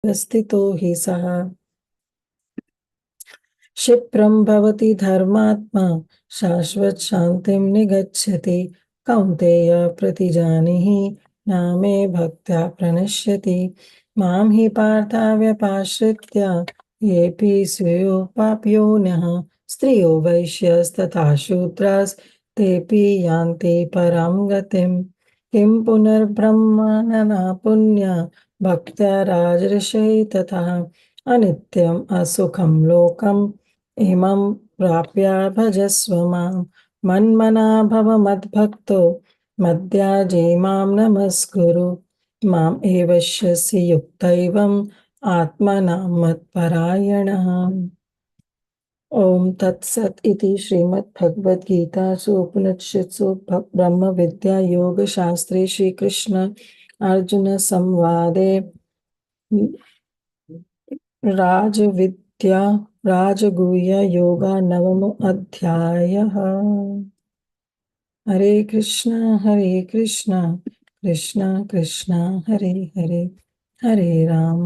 स्थितो हि सः क्षिप्रं भवति धर्मात्मा शाश्वत शान्तिं निगच्छति कौन्तेय प्रतिजानीहि नामे भक्त्या प्रणश्यति मां हि पार्था व्यपाश्रित्य येऽपि स्वेयोपाप्योनः स्त्रियो वैश्यस्तथा शूद्रास्तेऽपि यान्ति परां गतिं किं पुनर्ब्रह्मणा पुण्य भक्त्या राजर्षयै तथा अनित्यम् असुखं लोकम् इमं प्राप्य भजस्व मां मन्मना भव मद्भक्तो मद्याजी मां नमस्कुरु माम् एवश्यसि युक्तैवम् आत्मनां मत्परायणः। ओम तत्सत् इति श्रीमद्भगवद्गीतासु उपनिषत्सु ब्रह्मविद्या योगशास्त्रे श्रीकृष्ण अर्जुन संवादे राजविद्या राजगुह्य योगा नवमो अध्यायः। हरे Krishna Krishna Krishna Hare Hare Hare Ram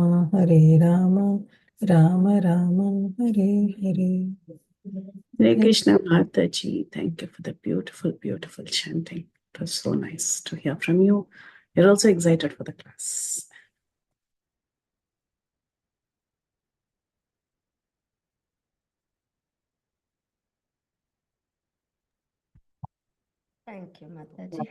Ram Ram Hare Hare. Hare Krishna Mataji, thank you for the beautiful, beautiful chanting. It was so nice to hear from you. You're also excited for the class. Thank you, Mataji.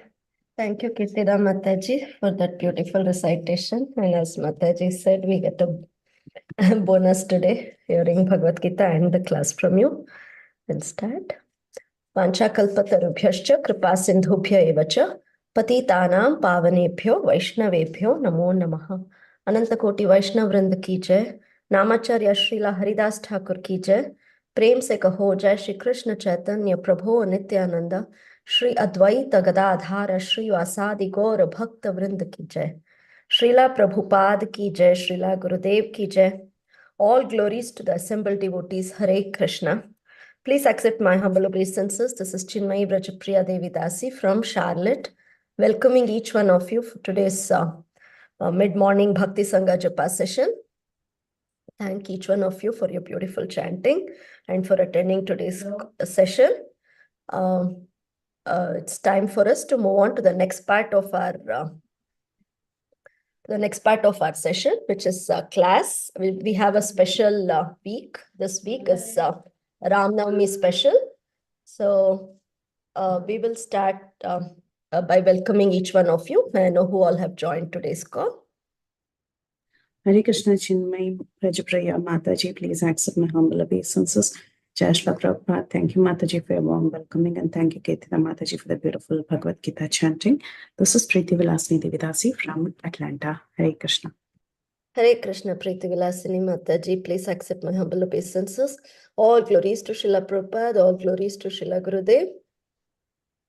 Thank you, Kirtida Mataji, for that beautiful recitation. And as Mataji said, we get a bonus today, hearing Bhagavad Gita and the class from you. We'll start. Panchakalpatarubhyascha kripa sindhubhya evacha patitanam pavanebhyo vaishnavebhyo namo namaha. Anantakoti Vaishnav Vrinda ki jai, Namacharya Srila Haridas Thakur ki jai, प्रेम से कहो जय श्री कृष्ण चैतन्य प्रभो नित्यानंद श्री अद्वैत गदाधार श्रीवासादि गौर भक्त वृंद की जय श्रीला प्रभुपाद की जय श्रीला गुरुदेव की जय All glories to the assembled devotees. Hare Krishna. Please accept my humble obeisances. This is Chinmayi Vrajapriya Devi Dasi from Charlotte, welcoming each one of you for today's mid-morning Bhakti Sangha Japa session. Thank each one of you for your beautiful chanting and for attending today's session. It's time for us to move on to the next part of our session, which is class. We have a special week. This week is Ram Navami special. So we will start by welcoming each one of you. May I know who all have joined today's call? Hare Krishna Chinmayi Vrajapriya Mataji, please accept my humble obeisances. Jai Shri Prabhupada, thank you Mataji for your warm welcoming, and thank you Kirtida Mataji for the beautiful Bhagavad Gita chanting. This is Preeti Vilasini Devi Dasi from Atlanta. Hare Krishna. Hare Krishna, Preeti Vilasini Mataji, please accept my humble obeisances. All glories to Srila Prabhupada, all glories to Srila Gurudev.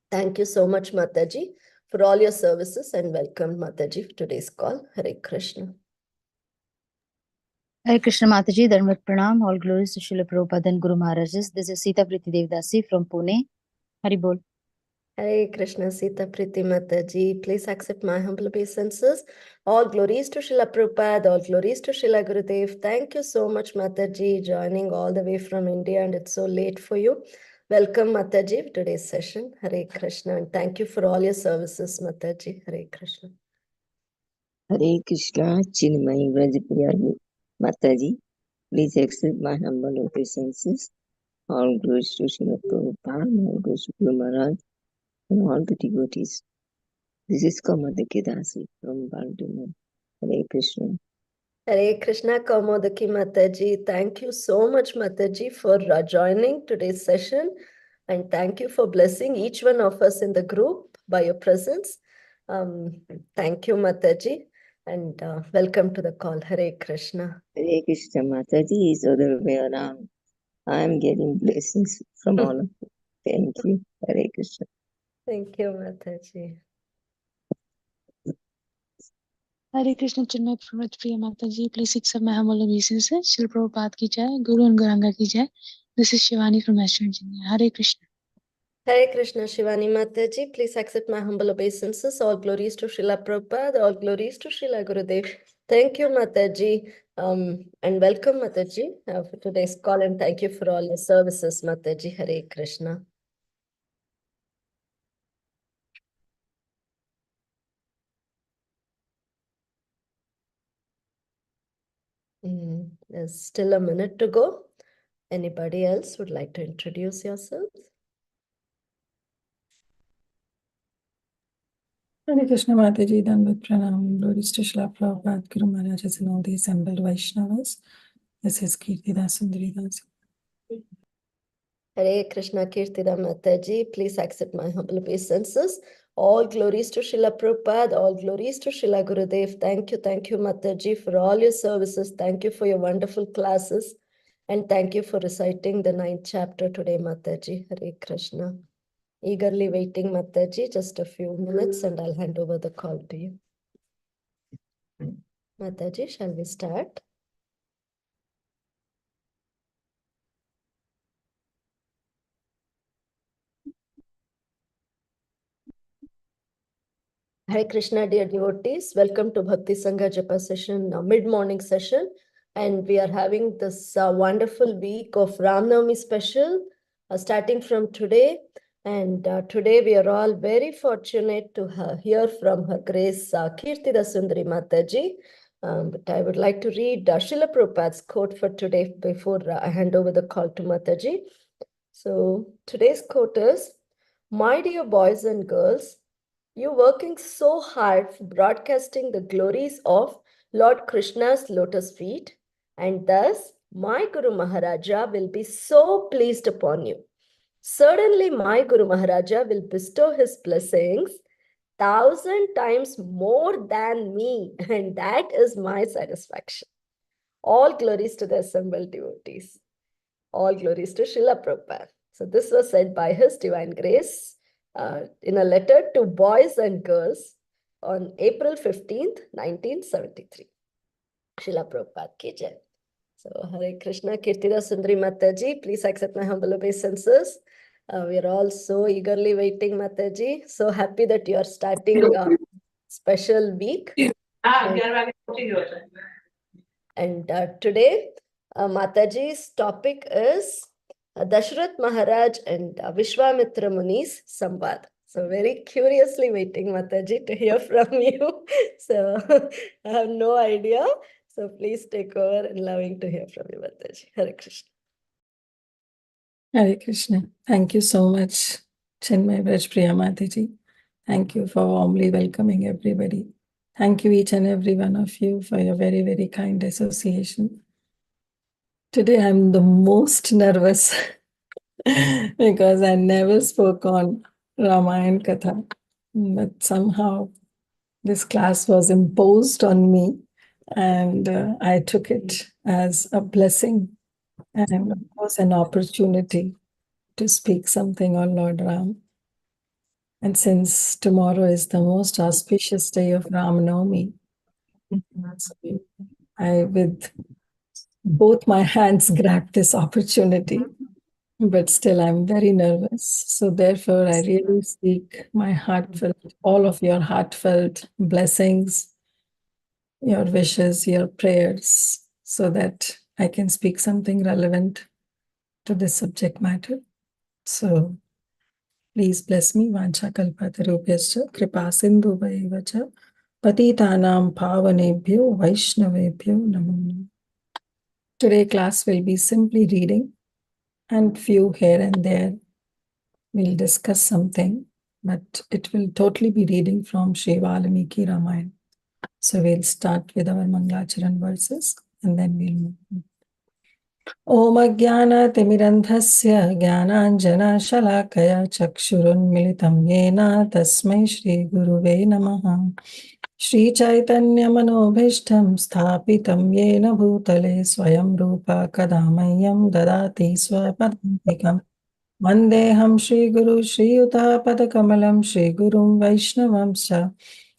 Thank you so much Mataji for all your services, and welcome Mataji for today's call. Hare Krishna. Hare Krishna Mataji, Dharmat Pranam, all glories to Srila Prabhupada and Guru Maharajas. This is Sita Priti Devdasi from Pune. Hari Bol. Hare Krishna, Sita Priti Mataji, please accept my humble obeisances. All glories to Srila Prabhupada, all glories to Srila Gurudev. Thank you so much Mataji, joining all the way from India, and it's so late for you. Welcome Mataji for today's session. Hare Krishna, and thank you for all your services Mataji. Hare Krishna. Hare Krishna, Chinmayi Vrajapriya Mataji, please accept my humble obeisances. All glories to Srila Prabhupada, all glories to Guru Maharaj, and all the devotees. This is Kamadaki Dasi from Baltimore. Hare Krishna. Hare Krishna, Kaumodaki Mataji. Thank you so much, Mataji, for joining today's session. And thank you for blessing each one of us in the group by your presence. Thank you, Mataji. And welcome to the call. Hare Krishna. Hare Krishna, Mataji is other way around. I am getting blessings from all of you. Thank you. Hare Krishna. Thank you, Mataji. Hare Krishna Chinmayi Vrajapriya Mataji, please accept my humble obeisances. Shri Prabhupada ki jai, Guru and Gauranga ki jai. This is Shivani from Western Virginia. Hare Krishna. Hare Krishna, Shivani Mataji, please accept my humble obeisances. All glories to Srila Prabhupada, all glories to Srila Gurudev. Thank you, Mataji. And welcome, Mataji, for today's call. And thank you for all your services, Mataji. Hare Krishna. There's still a minute to go. Anybody else would like to introduce yourselves? Hare Krishna Mataji, Dandavat Pranam, glories to Srila Prabhupada, Guru Maharajas and all the assembled Vaishnavas. This is Kirtida Sundari Dasi. Hare Krishna Kirtida Mataji, please accept my humble obeisances. All glories to Srila Prabhupada, all glories to Srila Gurudev. Thank you, Mataji, for all your services. Thank you for your wonderful classes. And thank you for reciting the 9th chapter today, Mataji. Hare Krishna. Eagerly waiting, Mataji. Just a few minutes and I'll hand over the call to you. Mataji, shall we start? Hare Krishna, dear devotees. Welcome to Bhakti Sangha Japa session, mid-morning session. And we are having this wonderful week of Ram Navami special, starting from today. And today we are all very fortunate to hear from Her Grace Kirtida Sundari Mataji. But I would like to read Srila Prabhupada's quote for today before I hand over the call to Mataji. So today's quote is, "My dear boys and girls, you're working so hard for broadcasting the glories of Lord Krishna's lotus feet, and thus my Guru Maharaja will be so pleased upon you. Certainly my Guru Maharaja will bestow his blessings 1,000 times more than me, and that is my satisfaction. All glories to the assembled devotees. All glories to Srila Prabhupada." So this was said by His Divine Grace in a letter to boys and girls on April 15th, 1973. Srila Prabhupada ki jai. So Hare Krishna, Kirtida Sundari Mataji, please accept my humble obeisances. We are all so eagerly waiting, Mataji. So happy that you are starting a special week. And today, Mataji's topic is Dasarath Maharaj and Visvamitra Muni's Samvad. So very curiously waiting, Mataji, to hear from you. So I have no idea. So please take over and loving to hear from you, Mataji. Hare Krishna. Hare Krishna. Thank you so much, Chinmay Vrajpriya Mataji. Thank you for warmly welcoming everybody. Thank you, each and every one of you, for your very, very kind association. Today, I'm the most nervous because I never spoke on Ramayana Katha. But somehow, this class was imposed on me, and I took it as a blessing and, of course, an opportunity to speak something on Lord Ram. And since tomorrow is the most auspicious day of Ram Navami, I, with both my hands, grabbed this opportunity, but still I'm very nervous. So therefore, I really seek my heartfelt, all of your heartfelt blessings, your wishes, your prayers, so that I can speak something relevant to this subject matter. So please bless me. Vancha kalpatarubhyascha kripa sindhu bhaivacha patitanam pavanebhyo vaishnavebhyo namo namaha. Today class will be simply reading, and few here and there we'll discuss something, but it will totally be reading from Sri Valmiki Ramayana. So we'll start with our Mangalacharan verses and then we'll move on. Om Ajnana-timirandhasya Jnananjana-shalakaya Chakshurunmilitam Yena Tasmai Shri Guruve Namaha. Shri Chaitanya Manobhishtam Sthapitam Yena Bhutale Swayam Rupa Kadamayam Dadati Swapadantikam Vandeham Shri Guru Shri Yuta Padakamalam Shri Gurum Vaishnavamscha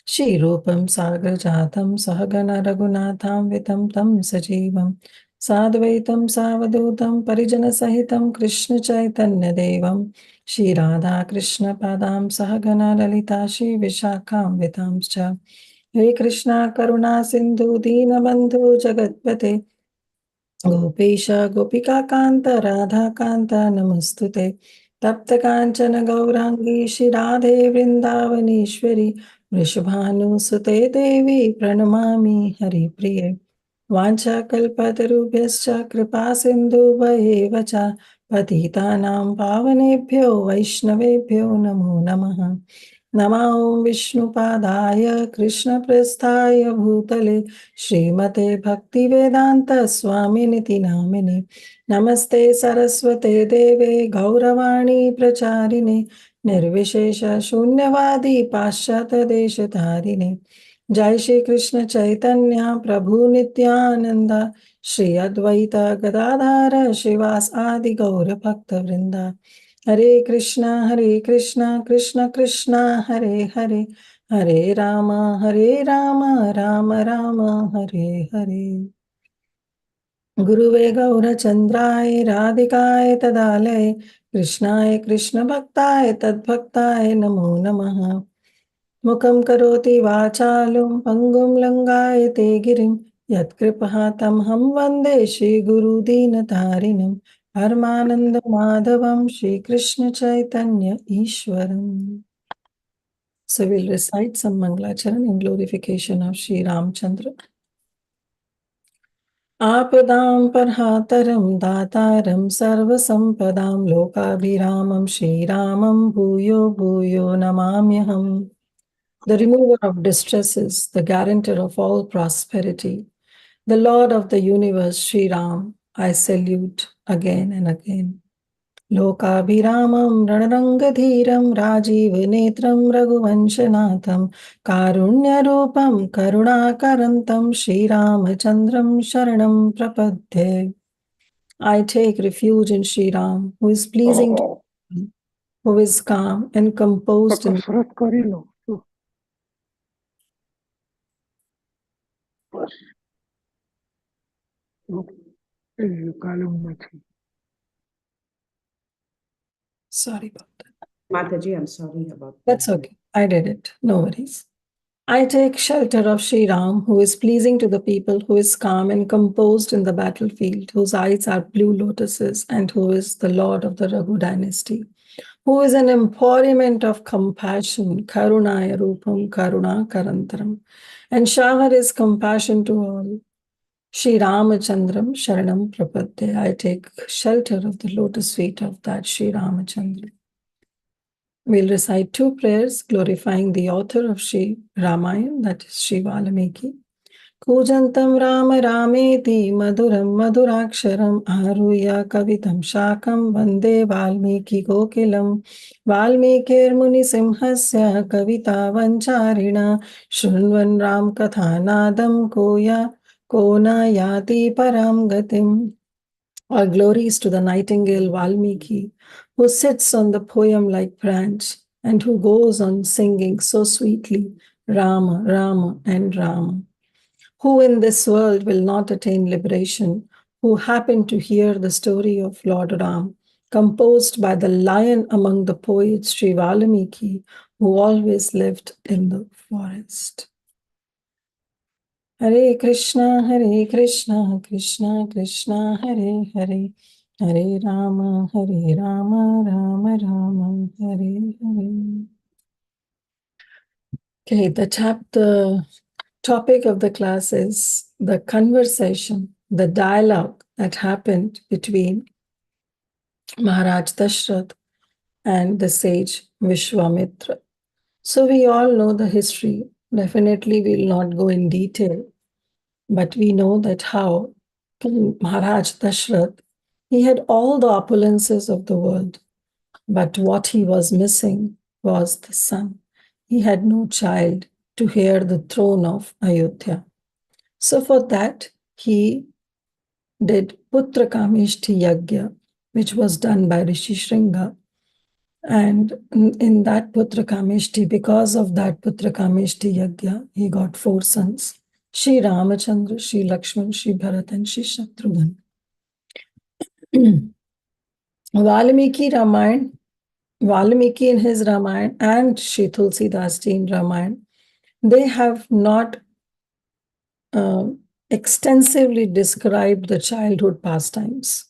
Shri Rupam Sagrajatam Sahagana Raghunatham Vitam Tam Sajivam Sadvaitam Savadutam Parijana Sahitam Krishna Chaitanya Devam Shri Radha Krishna Padam Sahagana Lalita Shri Vishakam Vitamscha हे कृष्णा करुणा सिंधु दीनबंधु जगत्पते गोपेश गोपिका कांत राधा कांत नमस्तुते तप्त कांचन गौरांगी श्री राधे वृंदावनेश्वरी वृषभानुसुते देवी प्रणमामि हरिप्रिये वाञ्छाकल्पतरुभ्यश्च कृपा सिन्धुभ्येव च पतितानां पावनेभ्यो वैष्णवेभ्यो नमो नमः नमो विष्णुपादाय कृष्णप्रस्थाय भूतले श्रीमते भक्तिवेदान्त स्वामिनिति नामिने नमस्ते सरस्वते देवे गौरवाणी प्रचारिणे निर्विशेष शून्यवादी पाश्चात्यदेशधारिणे जय श्री कृष्ण चैतन्य प्रभु नित्यानंद श्री अद्वैत गदाधर श्रीवास आदि गौर भक्त वृंदा हरे कृष्ण कृष्ण कृष्ण हरे हरे हरे राम राम राम हरे हरे गुरुवे गौरचंद्राय राधिकाय तदालय कृष्णाय कृष्ण भक्ताय तद्भक्ताय नमो नमः मुखं करोति वाचालं पंगुं लंघयते गिरिं यत्कृपः तमहं वन्दे श्रीगुरुदीनतारिणं परमानंद माधवं श्रीकृष्ण चैतन्य ईश्वरम्. So we'll recite some Mangalacharan in glorification of Sri Ramchandra. आपदां परहातरं दातारं सर्वसंपदां लोकाभिरामं श्रीरामं भूयो भूयो नमाम्यहम्. The remover of distresses, the guarantor of all prosperity, the Lord of the universe, Sri Ram, I salute again and again. Lokabhiramam Ranarangadhiram Rajivanetram Raghuvanshanatham Karunyarupam Karunakarantam Sri Ramachandram Sharanam Prapadde. I take refuge in Sri Ram, who is pleasing to me, who is calm and composed in Sorry about that. Mataji, I'm sorry about that. That's okay. I did it. No worries. I take shelter of Sri Ram, who is pleasing to the people, who is calm and composed in the battlefield, whose eyes are blue lotuses, and who is the Lord of the Raghu dynasty, who is an embodiment of compassion, Karunaya Rupam Karuna Karantaram, and shower his compassion to all. Sri Ramachandram Sharanam Prapadde. I take shelter of the lotus feet of that Sri Ramachandra. We'll recite two prayers glorifying the author of Sri Ramayana, that is Sri Valmiki. Kujantam Rama Rameti Maduram Maduraksharam Aruya Kavitam Shakam Vande Valmiki Kokilam Valmikir Muni Simhasya Kavita Vancharina Shunvan Ram Kathanadam Koya Kona Yati Param Gatim. All glories to the nightingale Valmiki, who sits on the poem-like branch and who goes on singing so sweetly, Rama, Rama, and Rama. Who in this world will not attain liberation, who happened to hear the story of Lord Ram, composed by the lion among the poets, Sri Valmiki, who always lived in the forest. Hare Krishna, Krishna Krishna, Hare Hare, Hare Rama, Rama Rama, Hare Hare. Okay, the topic of the class is the conversation, the dialogue that happened between Maharaj Dasarath and the sage Visvamitra. So we all know the history. Definitely we'll not go in detail. But we know that how Maharaj Dasarath, he had all the opulences of the world, but what he was missing was the son. He had no child to heir the throne of Ayodhya. So for that, he did Putra Kameshti Yagya, which was done by Rishi Shringa. And in that Putra Kameshti, because of that Putra Kameshti Yagya, he got 4 sons. Shri Ramachandra, Shri Lakshman, Shri Bharat, and Shri Shatrughan. Valmiki in his Ramayana and Shri Tulsidas ji in Ramayana they have not extensively described the childhood pastimes.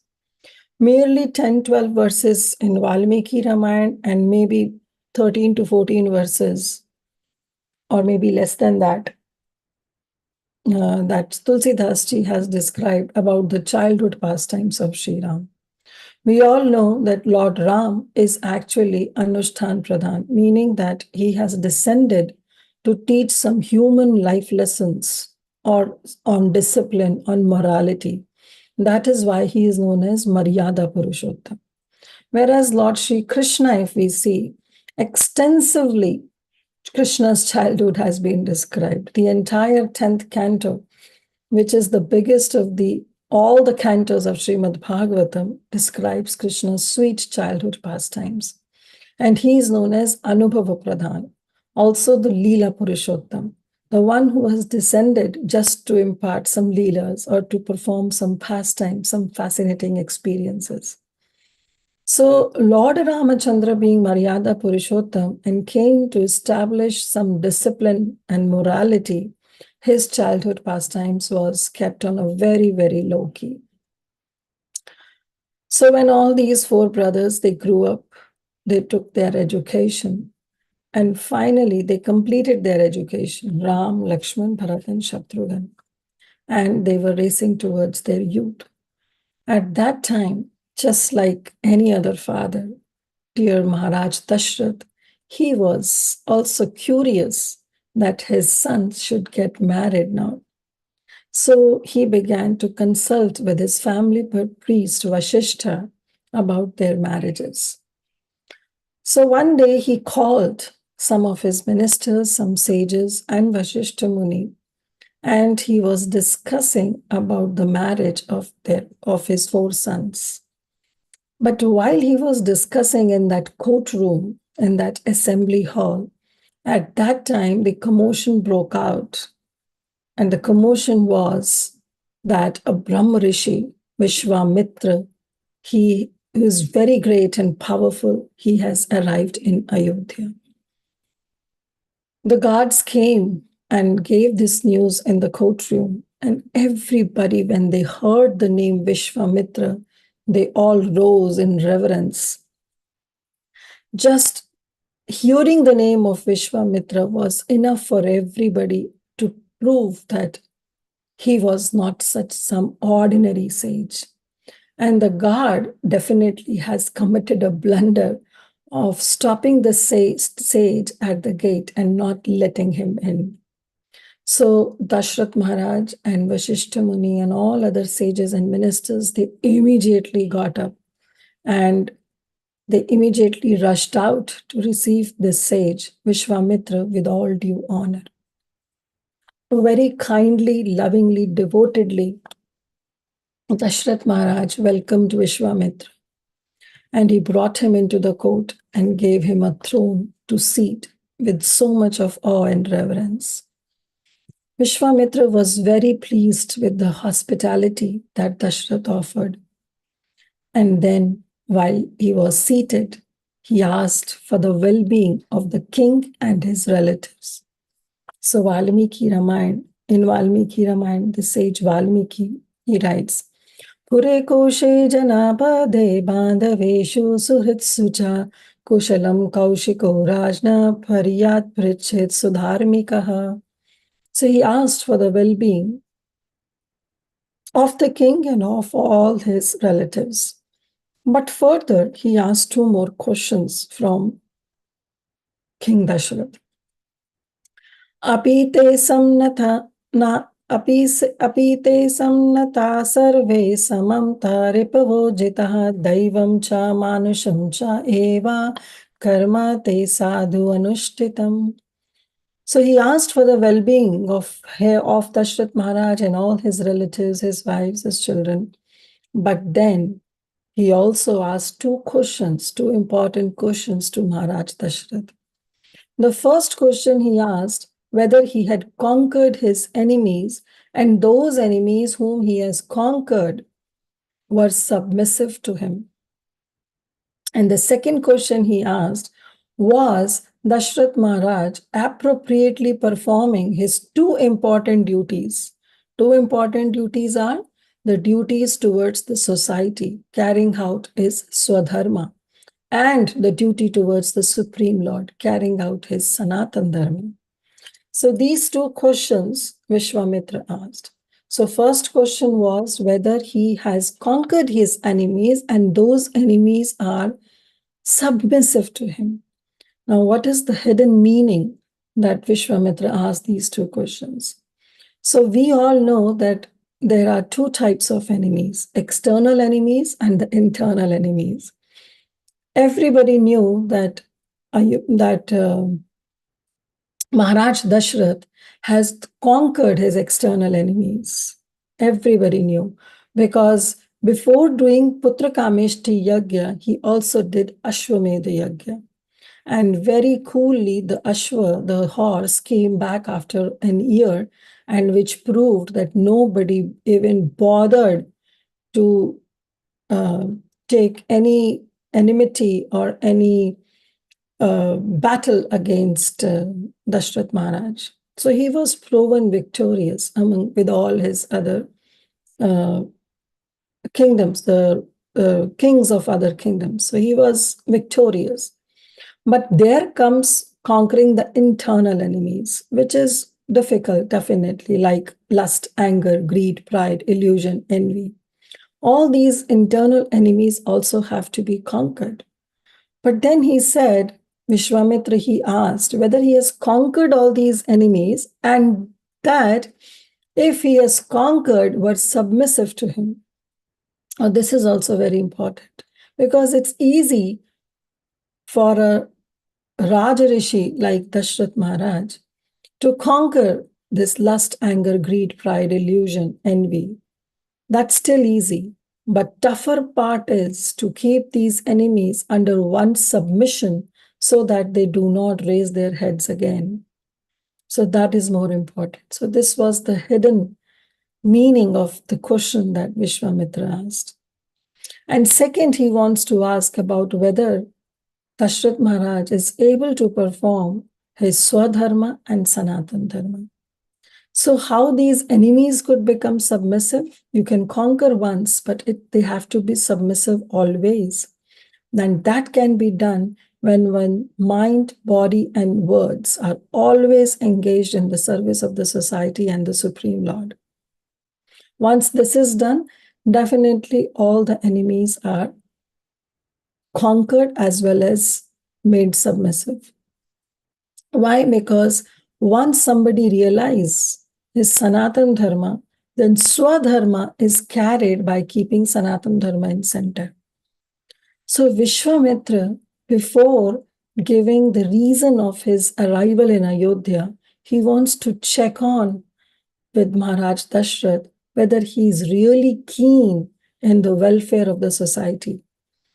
Merely 10-12 verses in Valmiki Ramayana and maybe 13 to 14 verses, or maybe less than that, that Tulsidas ji has described about the childhood pastimes of Sri Ram. We all know that Lord Ram is actually Anushthan Pradhan, meaning that he has descended to teach some human life lessons or on discipline, on morality. That is why he is known as Maryada Purushottam. Whereas Lord Sri Krishna, if we see, extensively Krishna's childhood has been described. The entire 10th canto, which is the biggest of all the cantos of Srimad Bhagavatam, describes Krishna's sweet childhood pastimes. And he is known as Anubhava Pradhan, also the Leela Purushottam, the one who has descended just to impart some Leelas or to perform some pastimes, some fascinating experiences. So Lord Ramachandra, being Maryada Purushottam, and came to establish some discipline and morality, his childhood pastimes was kept on a very, very low key. So when all these four brothers, they grew up, they took their education, and finally they completed their education, Ram, Lakshman, Bharat, and Shatrughan, and they were racing towards their youth. At that time, just like any other father, dear Maharaj Dasarath, he was also curious that his sons should get married now. So he began to consult with his family priest Vasishtha about their marriages. So one day he called some of his ministers, some sages, and Vasishtha Muni, and he was discussing about the marriage of his four sons. But while he was discussing in that courtroom, in that assembly hall, at that time the commotion broke out. And the commotion was that a Brahma Rishi, Visvamitra, he is very great and powerful. He has arrived in Ayodhya. The guards came and gave this news in the courtroom. And everybody, when they heard the name Visvamitra, they all rose in reverence. Just hearing the name of Visvamitra was enough for everybody to prove that he was not some ordinary sage. And the guard definitely has committed a blunder of stopping the sage at the gate and not letting him in. So Dasarath Maharaj and Vasishtha Muni and all other sages and ministers, they immediately got up and they immediately rushed out to receive this sage, Visvamitra, with all due honor. Very kindly, lovingly, devotedly, Dasarath Maharaj welcomed Visvamitra, and he brought him into the court and gave him a throne to seat with so much of awe and reverence. Visvamitra was very pleased with the hospitality that Dasarath offered. And then, while he was seated, he asked for the well-being of the king and his relatives. So Valmiki Ramayana, in Valmiki Ramayana, the sage Valmiki, he writes, Pure koshe janapade bandhaveshu suhitsucha kushalam kaushiko rajna paryat prichet sudharmikaha. So he asked for the well-being of the king and of all his relatives. But further, he asked two more questions from King Dasarath. Apite samnata na apite samnata sarve samam taripavo jitaha daivam cha manusham cha eva karma te sadhu anushtitam. So he asked for the well-being of Dasarath Maharaj and all his relatives, his wives, his children. But then he also asked two important questions to Maharaj Dasarath. The first question he asked whether he had conquered his enemies and those enemies whom he has conquered were submissive to him. And the second question he asked was Dasarath Maharaj appropriately performing his two important duties. Two important duties are the duties towards the society, carrying out his Swadharma, and the duty towards the Supreme Lord, carrying out his Sanatan Dharma. So these two questions Visvamitra asked. So first question was whether he has conquered his enemies and those enemies are submissive to him. Now, what is the hidden meaning that Visvamitra asked these two questions? So we all know that there are two types of enemies, external enemies and the internal enemies. Everybody knew that Maharaj Dasarath has conquered his external enemies. Everybody knew, because before doing Putra Kameshti Yagya, he also did Ashwamedha Yagya. And very coolly, the Ashwa, the horse, came back after an year, and which proved that nobody even bothered to take any enmity or any battle against Dasarath Maharaj. So he was proven victorious with all his other kingdoms, the kings of other kingdoms. So he was victorious. But there comes conquering the internal enemies, which is difficult, definitely, like lust, anger, greed, pride, illusion, envy. All these internal enemies also have to be conquered. But then he said, Visvamitra, he asked whether he has conquered all these enemies, and that if he has conquered, were submissive to him. Now, this is also very important, because it's easy for a Rajarishi like Dasarath Maharaj to conquer this lust, anger, greed, pride, illusion, envy. That's still easy. But tougher part is to keep these enemies under one's submission so that they do not raise their heads again. So that is more important. So this was the hidden meaning of the question that Visvamitra asked. And second, he wants to ask about whether Dasarath Maharaj is able to perform his Swadharma and Sanatan Dharma. So how these enemies could become submissive? You can conquer once, but they have to be submissive always. Then that can be done when mind, body, and words are always engaged in the service of the society and the Supreme Lord. Once this is done, definitely all the enemies are conquered as well as made submissive. Why? Because once somebody realizes his Sanatan Dharma, then Swadharma is carried by keeping Sanatan Dharma in center. So Visvamitra, before giving the reason of his arrival in Ayodhya, he wants to check on with Maharaj Dasarath whether he is really keen in the welfare of the society,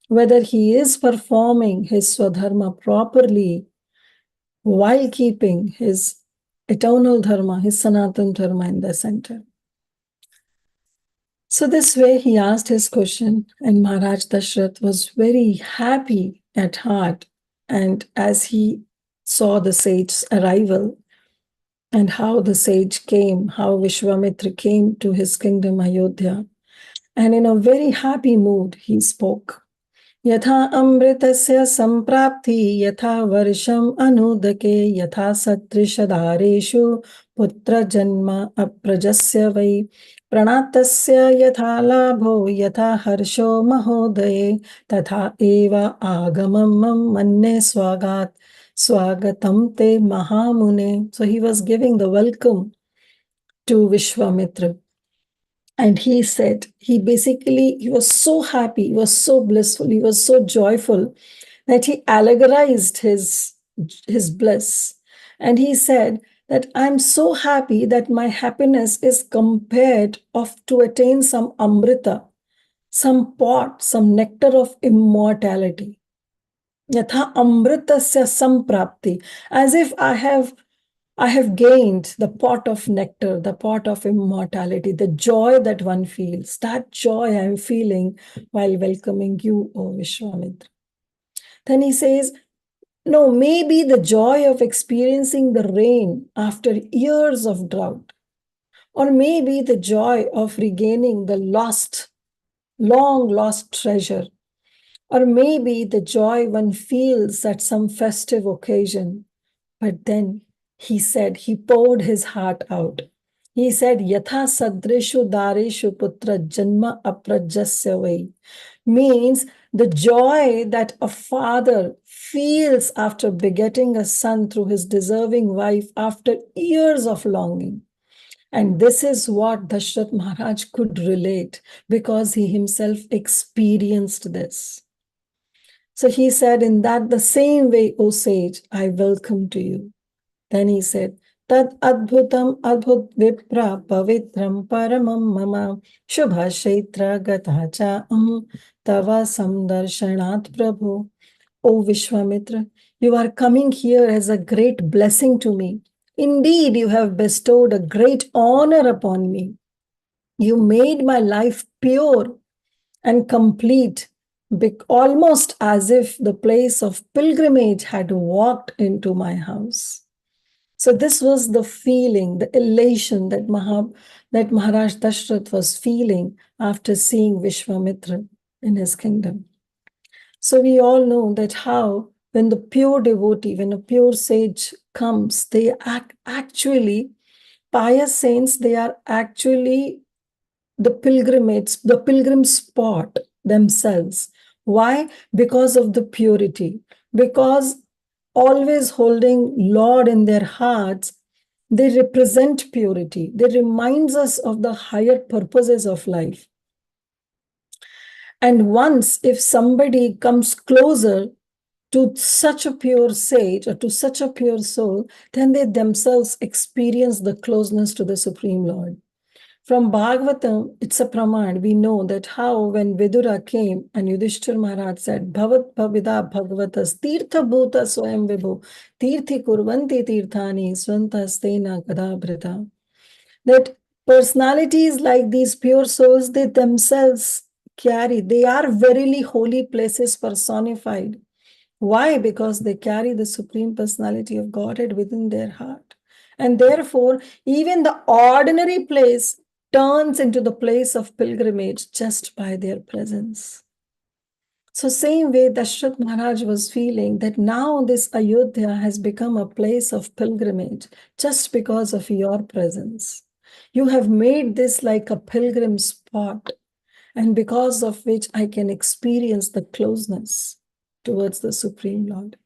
whether he is performing his Swadharma properly while keeping his eternal Dharma, his Sanatan Dharma in the center. So this way he asked his question, and Maharaj Dasarath was very happy at heart. And as he saw the sage's arrival and how the sage came, how Visvamitra came to his kingdom Ayodhya, and in a very happy mood he spoke. Yatha amritasya samprapti yatha varsham anudake yatha satrishadareshu putra janma aprajasya vai pranatasya yatha labho yatha harsho mahodaye tatha eva agamam manne swagatam te mahamune. So he was giving the welcome to Visvamitra. And he said, he was so happy, he was so blissful, he was so joyful that he allegorized his bliss. And he said that I'm so happy that my happiness is compared to attain some amrita, some pot, some nectar of immortality. Yatha amritasya samprapti, as if I have gained the pot of nectar, the pot of immortality, the joy that one feels. That joy I'm feeling while welcoming you, O Visvamitra. Then he says, No, maybe the joy of experiencing the rain after years of drought, or maybe the joy of regaining the long lost treasure, or maybe the joy one feels at some festive occasion. But then he said, he poured his heart out. He said, Yatha sadrishu dareshu putra janma aprajasya vai. Means the joy that a father feels after begetting a son through his deserving wife after years of longing. And this is what Dasarath Maharaj could relate because he himself experienced this. So he said, in that the same way, O sage, I welcome to you. Then he said, Tad adbhutam adbhut vipra pavitram paramam mama shubha shaitra gatacha tava samdarshanat prabhu. O Vishwamitra, you are coming here as a great blessing to me. Indeed, you have bestowed a great honor upon me. You made my life pure and complete, almost as if the place of pilgrimage had walked into my house. So this was the feeling, the elation that Maharaj Dasarath was feeling after seeing Vishwamitra in his kingdom. So we all know that how when the pure devotee, when a pure sage comes, they actually, pious saints, they are actually the pilgrim spot themselves. Why? Because of the purity. Because always holding Lord in their hearts, they represent purity. They reminds us of the higher purposes of life. And once, if somebody comes closer to such a pure sage or to such a pure soul, then they themselves experience the closeness to the Supreme Lord. From Bhagavatam, it's a praman. We know that how when Vidura came and Yudhishthir Maharaj said, Bhavat Bhavida Bhagavatas Tirtha Bhuta Swayam Vibhu Tirthi Kurvanti Tirthani Swantastena Kadabrita. That personalities like these pure souls, they themselves carry, they are verily holy places personified. Why? Because they carry the Supreme Personality of Godhead within their heart. And therefore, even the ordinary place turns into the place of pilgrimage just by their presence. So same way Dasarath Maharaj was feeling that now this Ayodhya has become a place of pilgrimage just because of your presence. You have made this like a pilgrim spot, and because of which I can experience the closeness towards the Supreme Lord.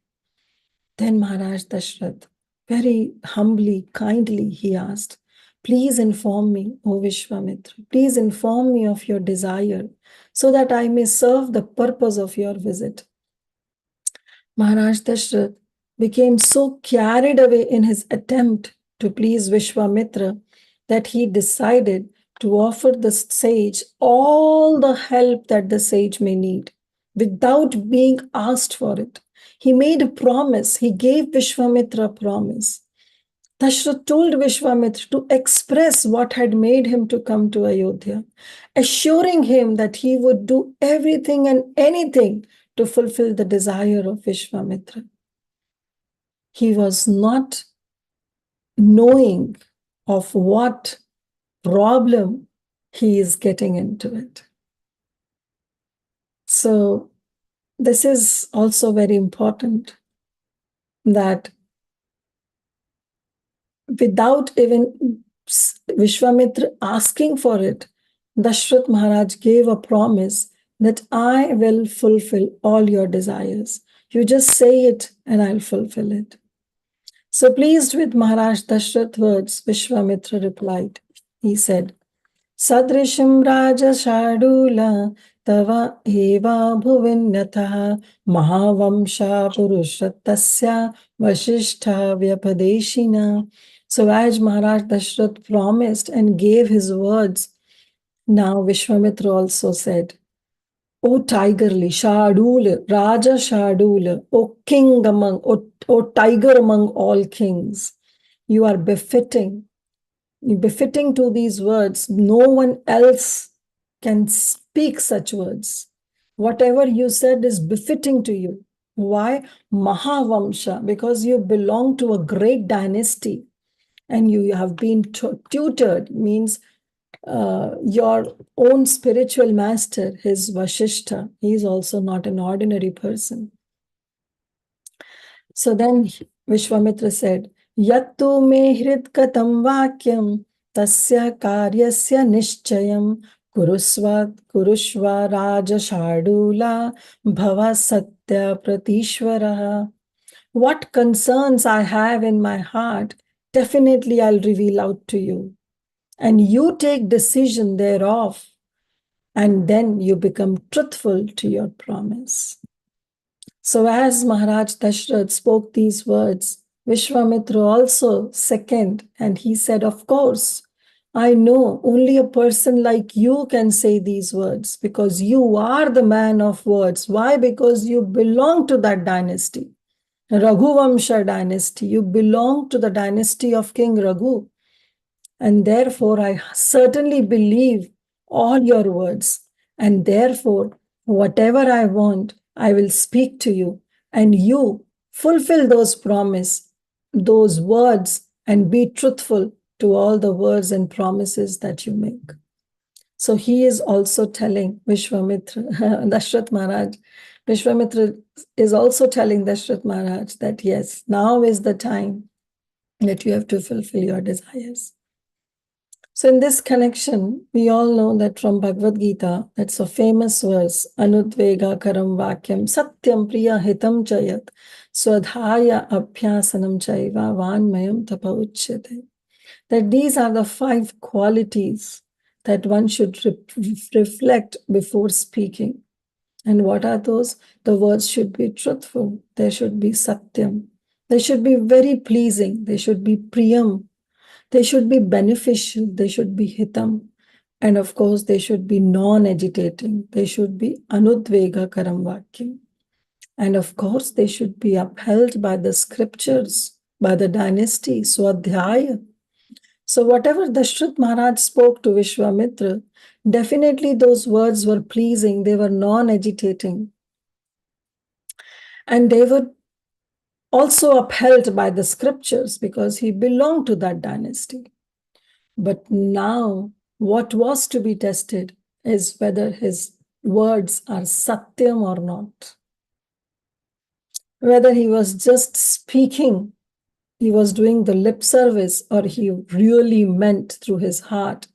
Then Maharaj Dasarath, very humbly, kindly, he asked, please inform me, O Vishwamitra, please inform me of your desire so that I may serve the purpose of your visit. Maharaj Dasarath became so carried away in his attempt to please Vishwamitra that he decided to offer the sage all the help that the sage may need without being asked for it. He made a promise. He gave Vishwamitra a promise. Dasarath told Vishwamitra to express what had made him to come to Ayodhya, assuring him that he would do everything and anything to fulfill the desire of Vishwamitra. He was not knowing of what problem he is getting into it. So this is also very important, that without even Vishwamitra asking for it, Dasarath Maharaj gave a promise that I will fulfill all your desires. You just say it and I'll fulfill it. So pleased with Maharaj Dasarath's words, Vishwamitra replied. He said, Sadrisham Raja Shadula Tava Eva Bhuvinnataha Mahavamsha Purushatasya Vashishtha Vyapadeshina. So as Maharaj Dasharath promised and gave his words, now Vishwamitra also said, O tigerly, Shadula, Raja Shadula, O king among, O tiger among all kings, you are befitting to these words. No one else can speak such words. Whatever you said is befitting to you. Why? Mahavamsha, because you belong to a great dynasty and you have been tutored, means your own spiritual master, his Vashishta, he is also not an ordinary person. So then Vishwamitra said, Yattu me hrid katam vakyam tasya karyasya nishchayam kurushva raja shadula bhava satya pratishvaraha. What concerns I have in my heart, definitely I'll reveal out to you. And you take decision thereof, and then you become truthful to your promise. So as Maharaj Dasarath spoke these words, Vishwamitra also second, and he said, of course, I know only a person like you can say these words because you are the man of words. Why? Because you belong to that dynasty, Raghuvamsha dynasty. You belong to the dynasty of King Raghu. And therefore, I certainly believe all your words. And therefore, whatever I want, I will speak to you. And you fulfill those promises, those words, and be truthful to all the words and promises that you make. So he is also telling Vishwamitra, Dasarath Maharaj, Vishwamitra is also telling Dasarath Maharaj that yes, now is the time that you have to fulfill your desires. So in this connection, we all know that from Bhagavad Gita, that's a famous verse, Anudvega karam vakyam satyam priya hitam chayat swadhaya abhyasanam chaiva vanmayam tapa uchyate. That these are the 5 qualities that one should reflect before speaking. And what are those? The words should be truthful. There should be satyam. They should be very pleasing. They should be priyam. They should be beneficial, they should be hitam, and of course they should be non-agitating, they should be anudvega karam vakyam. And of course they should be upheld by the scriptures, by the dynasty, Swadhyaya. So whatever Dasarath Maharaj spoke to Vishwamitra, definitely those words were pleasing, they were non-agitating. And they were also upheld by the scriptures because he belonged to that dynasty. But now, what was to be tested is whether his words are satyam or not. Whether he was just speaking, he was doing the lip service, or he really meant through his heart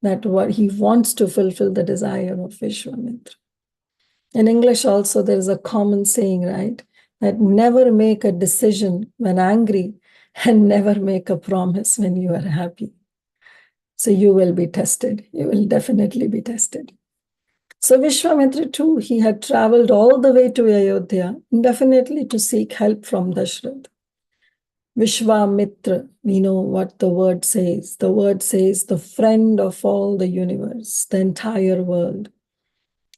that what he wants to fulfill the desire of Vishwamitra. In English also, there is a common saying, right? That never make a decision when angry and never make a promise when you are happy. So you will be tested. You will definitely be tested. So Vishwamitra too, he had traveled all the way to Ayodhya, definitely to seek help from Dasarath. Visvamitra, we know what the word says. The word says the friend of all the universe, the entire world.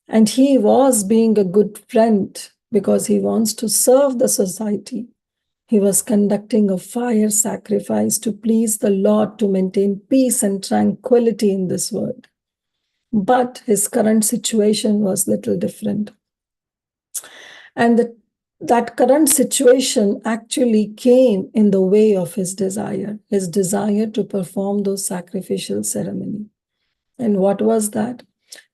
And he was being a good friend because he wants to serve the society. He was conducting a fire sacrifice to please the Lord, to maintain peace and tranquility in this world. But his current situation was little different. And that current situation actually came in the way of his desire to perform those sacrificial ceremony. And what was that?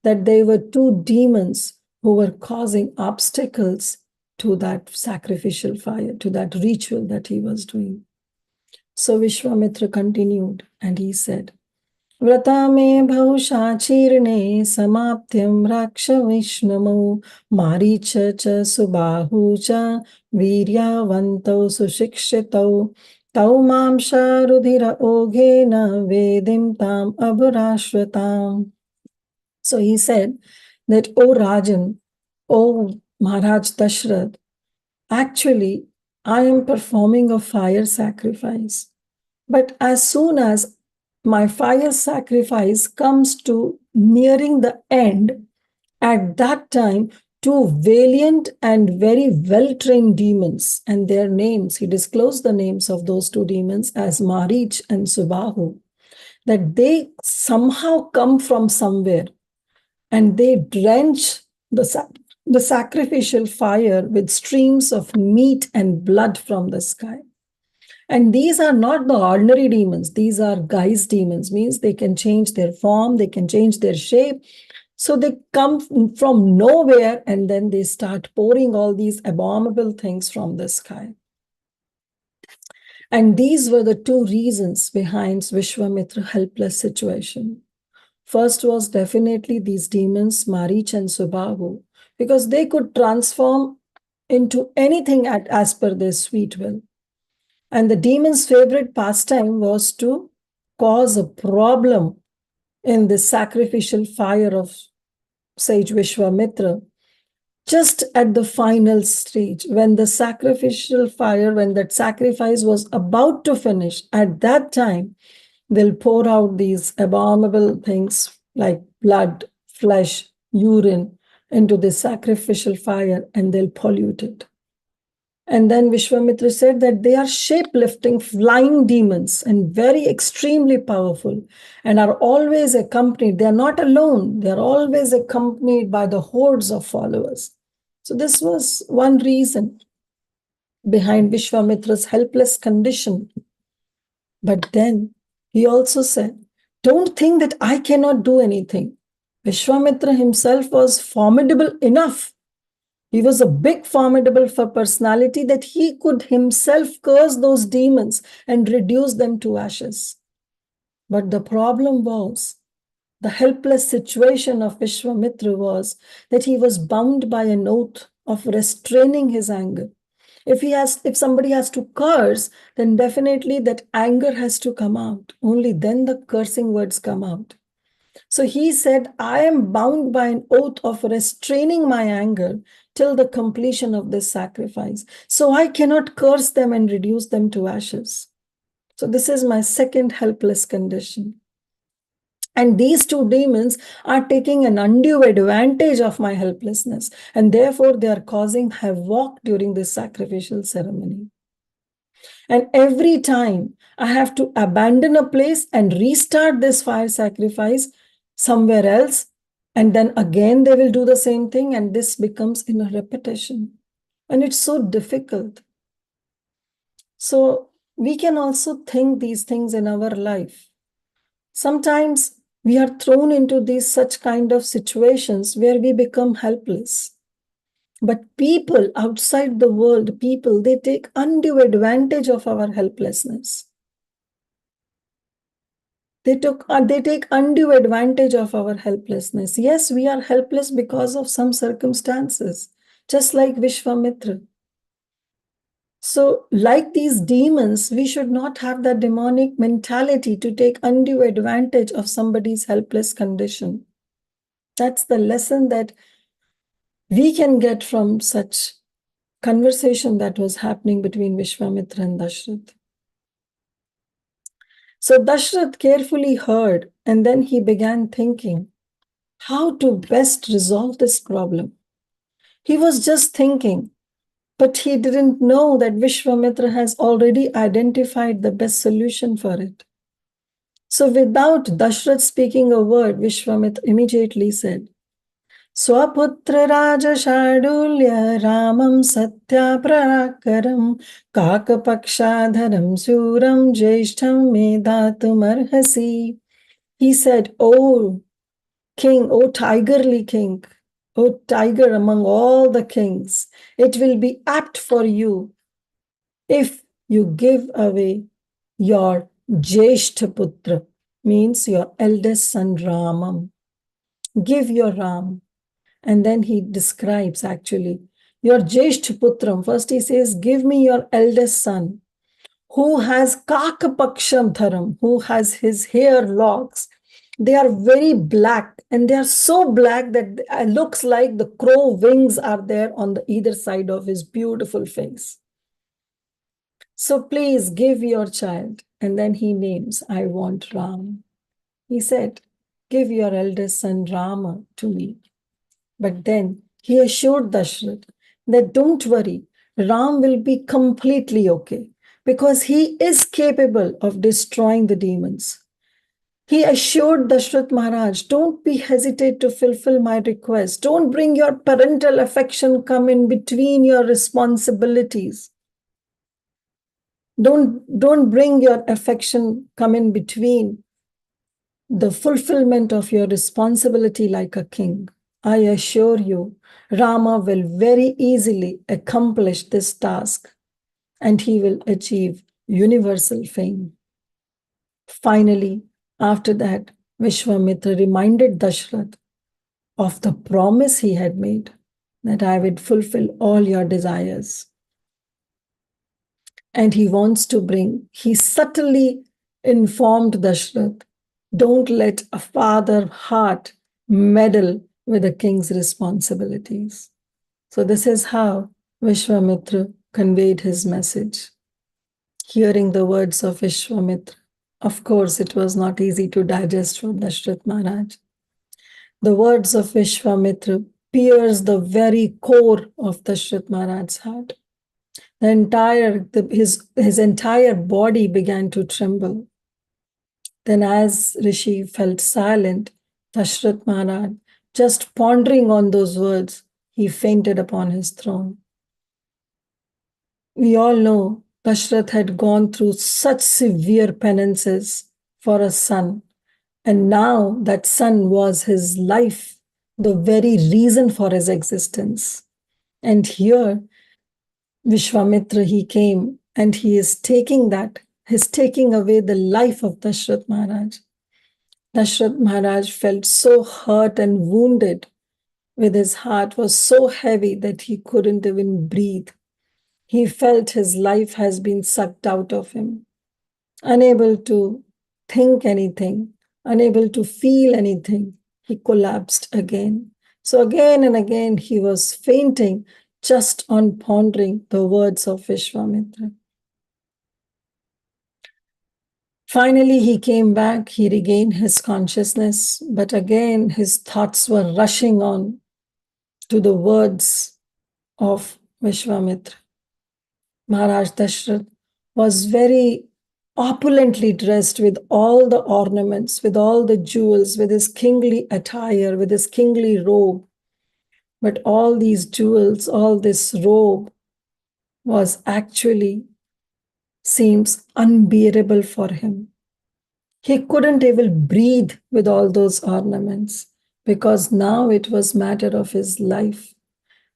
That there were 2 demons who were causing obstacles to that sacrificial fire, to that ritual that he was doing. So Vishwamitra continued and he said, Vratame bhausha chirne samaptyam raksha vishnamo maricha cha subahu cha viryavantau sushikshitau tau mamsha rudhira oghena vedim tam abhurashvatam. So he said that, O Rajan, O Maharaj Dasarath, actually, I am performing a fire sacrifice. But as soon as my fire sacrifice comes to nearing the end, at that time, 2 valiant and very well-trained demons, and their names, he disclosed the names of those 2 demons as Marich and Subahu, that they somehow come from somewhere and they drench the the sacrificial fire with streams of meat and blood from the sky. And these are not the ordinary demons. These are guise demons, means they can change their form, they can change their shape. So they come from nowhere and then they start pouring all these abominable things from the sky. And these were the two reasons behind Visvamitra helpless situation. First was definitely these demons, Marich and Subhahu, because they could transform into anything as per their sweet will. And the demon's favorite pastime was to cause a problem in the sacrificial fire of sage Visvamitra. Just at the final stage, when the sacrificial fire, when that sacrifice was about to finish, at that time, they'll pour out these abominable things like blood, flesh, urine into the sacrificial fire and they'll pollute it. And then Visvamitra said that they are shape-lifting flying demons and very extremely powerful and are always accompanied. They are not alone. They are always accompanied by the hordes of followers. So this was one reason behind Visvamitra's helpless condition. But then he also said, don't think that I cannot do anything. Visvamitra himself was formidable enough. He was a big, formidable personality that he could himself curse those demons and reduce them to ashes. But the problem was, the helpless situation of Visvamitra was that he was bound by an oath of restraining his anger. If somebody has to curse, then definitely that anger has to come out. Only then the cursing words come out. So he said, I am bound by an oath of restraining my anger till the completion of this sacrifice. So I cannot curse them and reduce them to ashes. So this is my second helpless condition. And these two demons are taking an undue advantage of my helplessness. And therefore, they are causing havoc during this sacrificial ceremony. And every time I have to abandon a place and restart this fire sacrifice somewhere else, and then again they will do the same thing, and this becomes in a repetition. And it's so difficult. So we can also think these things in our life. Sometimes we are thrown into these such kind of situations where we become helpless. But people outside the world, they take undue advantage of our helplessness. They take undue advantage of our helplessness. Yes, we are helpless because of some circumstances, just like Visvamitra. So, like these demons, we should not have that demonic mentality to take undue advantage of somebody's helpless condition. That's the lesson that we can get from such conversation that was happening between Visvamitra and Dasarath. So Dasarath carefully heard, and then he began thinking how to best resolve this problem. He was just thinking, but he didn't know that Visvamitra has already identified the best solution for it. So without Dasarath speaking a word, Visvamitra immediately said, Swaputra Raja Shadulya Ramam Satya Prakaram Kakapakshadharam Suram Jeshtam Medatum Arhasi. He said, O king, O tigerly king, O tiger among all the kings, it will be apt for you if you give away your Jeshthaputra, means your eldest son Ramam. Give your Ram. And then he describes actually your Jeshtaputram. First he says, give me your eldest son who has Kakapaksham Dharam, who has his hair locks. They are very black, and they are so black that it looks like the crow wings are there on the either side of his beautiful face. So please give your child. And then he names, I want Ram. He said, give your eldest son Rama to me. But then he assured Dasarath that don't worry, Ram will be completely okay because he is capable of destroying the demons. He assured Dasarath Maharaj, don't be hesitate to fulfill my request. Don't bring your parental affection come in between your responsibilities. Don't bring your affection come in between the fulfillment of your responsibility like a king. I assure you, Rama will very easily accomplish this task and he will achieve universal fame. Finally, after that, Visvamitra reminded Dasarath of the promise he had made that I would fulfill all your desires. And he subtly informed Dasarath, don't let a father heart meddle with a king's responsibilities. So this is how Visvamitra conveyed his message. Hearing the words of Visvamitra, of course, it was not easy to digest for Dasarath Maharaj. The words of Visvamitra pierced the very core of Dasarath Maharaj's heart. His entire body began to tremble. Then as Rishi felt silent, Dasarath Maharaj, just pondering on those words, he fainted upon his throne. We all know Dasarath had gone through such severe penances for a son, and now that son was his life, the very reason for his existence. And here, Visvamitra, he came and he is taking away the life of Dasarath Maharaj. Dasarath Maharaj felt so hurt and wounded, with his heart was so heavy that he couldn't even breathe. He felt his life has been sucked out of him, unable to think anything, unable to feel anything. He collapsed again. So again and again, he was fainting just on pondering the words of Visvamitra. Finally, he came back, he regained his consciousness, but again, his thoughts were rushing on to the words of Visvamitra. Maharaj Dasarath was very opulently dressed with all the ornaments, with all the jewels, with his kingly attire, with his kingly robe. But all these jewels, all this robe was actually seems unbearable for him. He couldn't even breathe with all those ornaments because now it was matter of his life.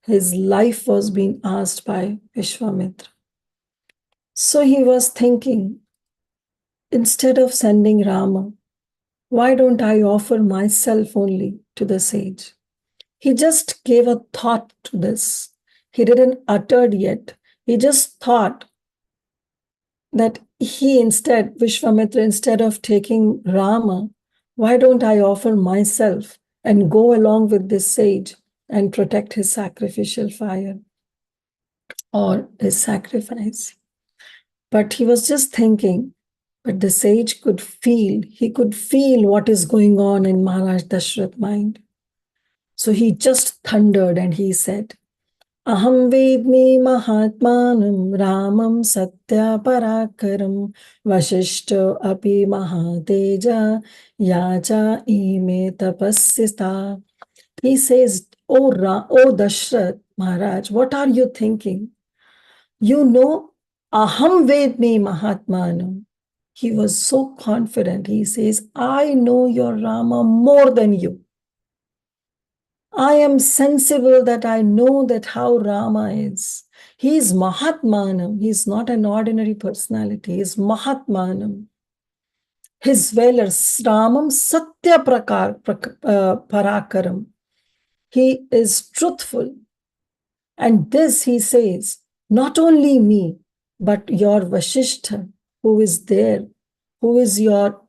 His life was being asked by Visvamitra. So he was thinking, instead of sending Rama, why don't I offer myself only to the sage? He just gave a thought to this. He didn't utter yet. He just thought that Visvamitra, instead of taking Rama, why don't I offer myself and go along with this sage and protect his sacrificial fire or his sacrifice? But he was just thinking, but the sage could feel what is going on in Maharaj Dasarath's mind. So he just thundered and he said, Aham vedmi mahatmanam ramam satya parakaram vashishta api mahateja yaja ime tapassita. He says, O Dasarath Maharaj, what are you thinking? You know, Aham vedmi mahatmanam. He was so confident. He says, I know your Rama more than you. I am sensible that I know that how Rama is. He is Mahatmanam. He is not an ordinary personality. He is Mahatmanam. His valor, Ramam Satya Parakaram. He is truthful. And this, he says, not only me, but your Vasishtha, who is there, who is your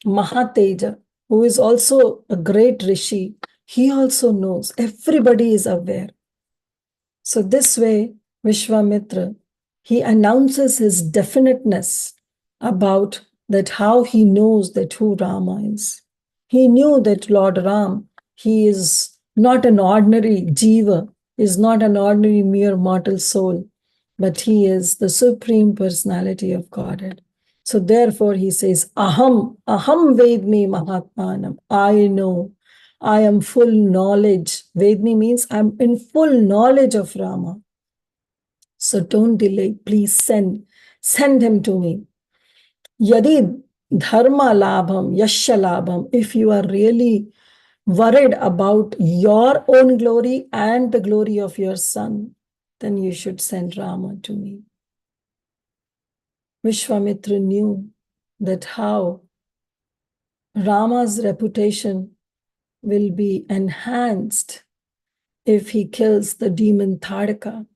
Mahateja, who is also a great Rishi, he also knows. Everybody is aware. So this way, Visvamitra, he announces his definiteness about that how he knows that who Rama is. He knew that Lord Ram, he is not an ordinary jiva, is not an ordinary mere mortal soul, but he is the supreme personality of Godhead. So therefore he says, Aham Vedmi Mahatmanam. I know. I am full knowledge. Vedmi means I'm in full knowledge of Rama. So don't delay. Please send him to me. Yadi dharma labham, yasha labham. If you are really worried about your own glory and the glory of your son, then you should send Rama to me. Visvamitra knew that how Rama's reputation will be enhanced if he kills the demon Tadaka,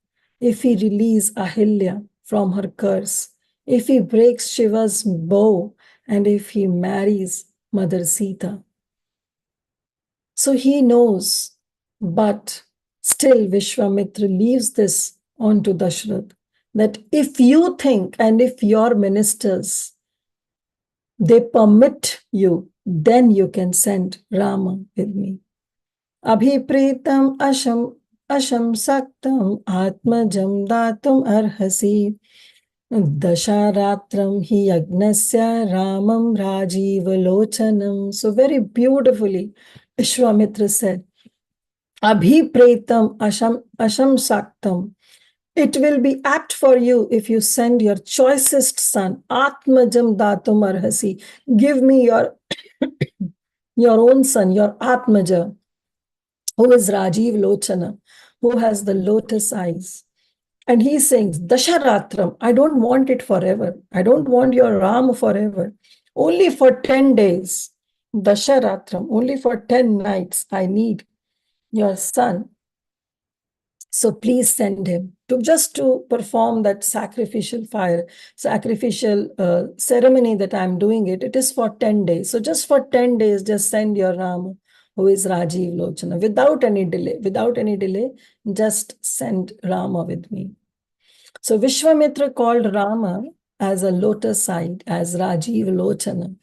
if he releases Ahilya from her curse, if he breaks Shiva's bow, and if he marries Mother Sita. So he knows, but still Vishwamitra leaves this onto Dasarath, that if you think and if your ministers, they permit you, then you can send Rama with me. Abhipretam asham saktam atmajam datum arhasi dasharatram hi yagnasya ramam rajiva lochanam. So very beautifully Vishwamitra said, Abhipretam asham saktam. It will be apt for you if you send your choicest son, Atmajam Datum Arhasi. Give me your own son, your Atmaja, who is Rajiv Lochana, who has the lotus eyes. And he sings, Dasharatram, I don't want it forever. I don't want your Ram forever. Only for 10 days. Dasharatram, only for 10 nights, I need your son. So please send him to perform that sacrificial ceremony that I'm doing it. It is for 10 days. So just for 10 days, just send your Rama, who is Rajiv Lochana, without any delay, just send Rama with me. So Vishwamitra called Rama as a lotus eyed, as Rajiv Lochana.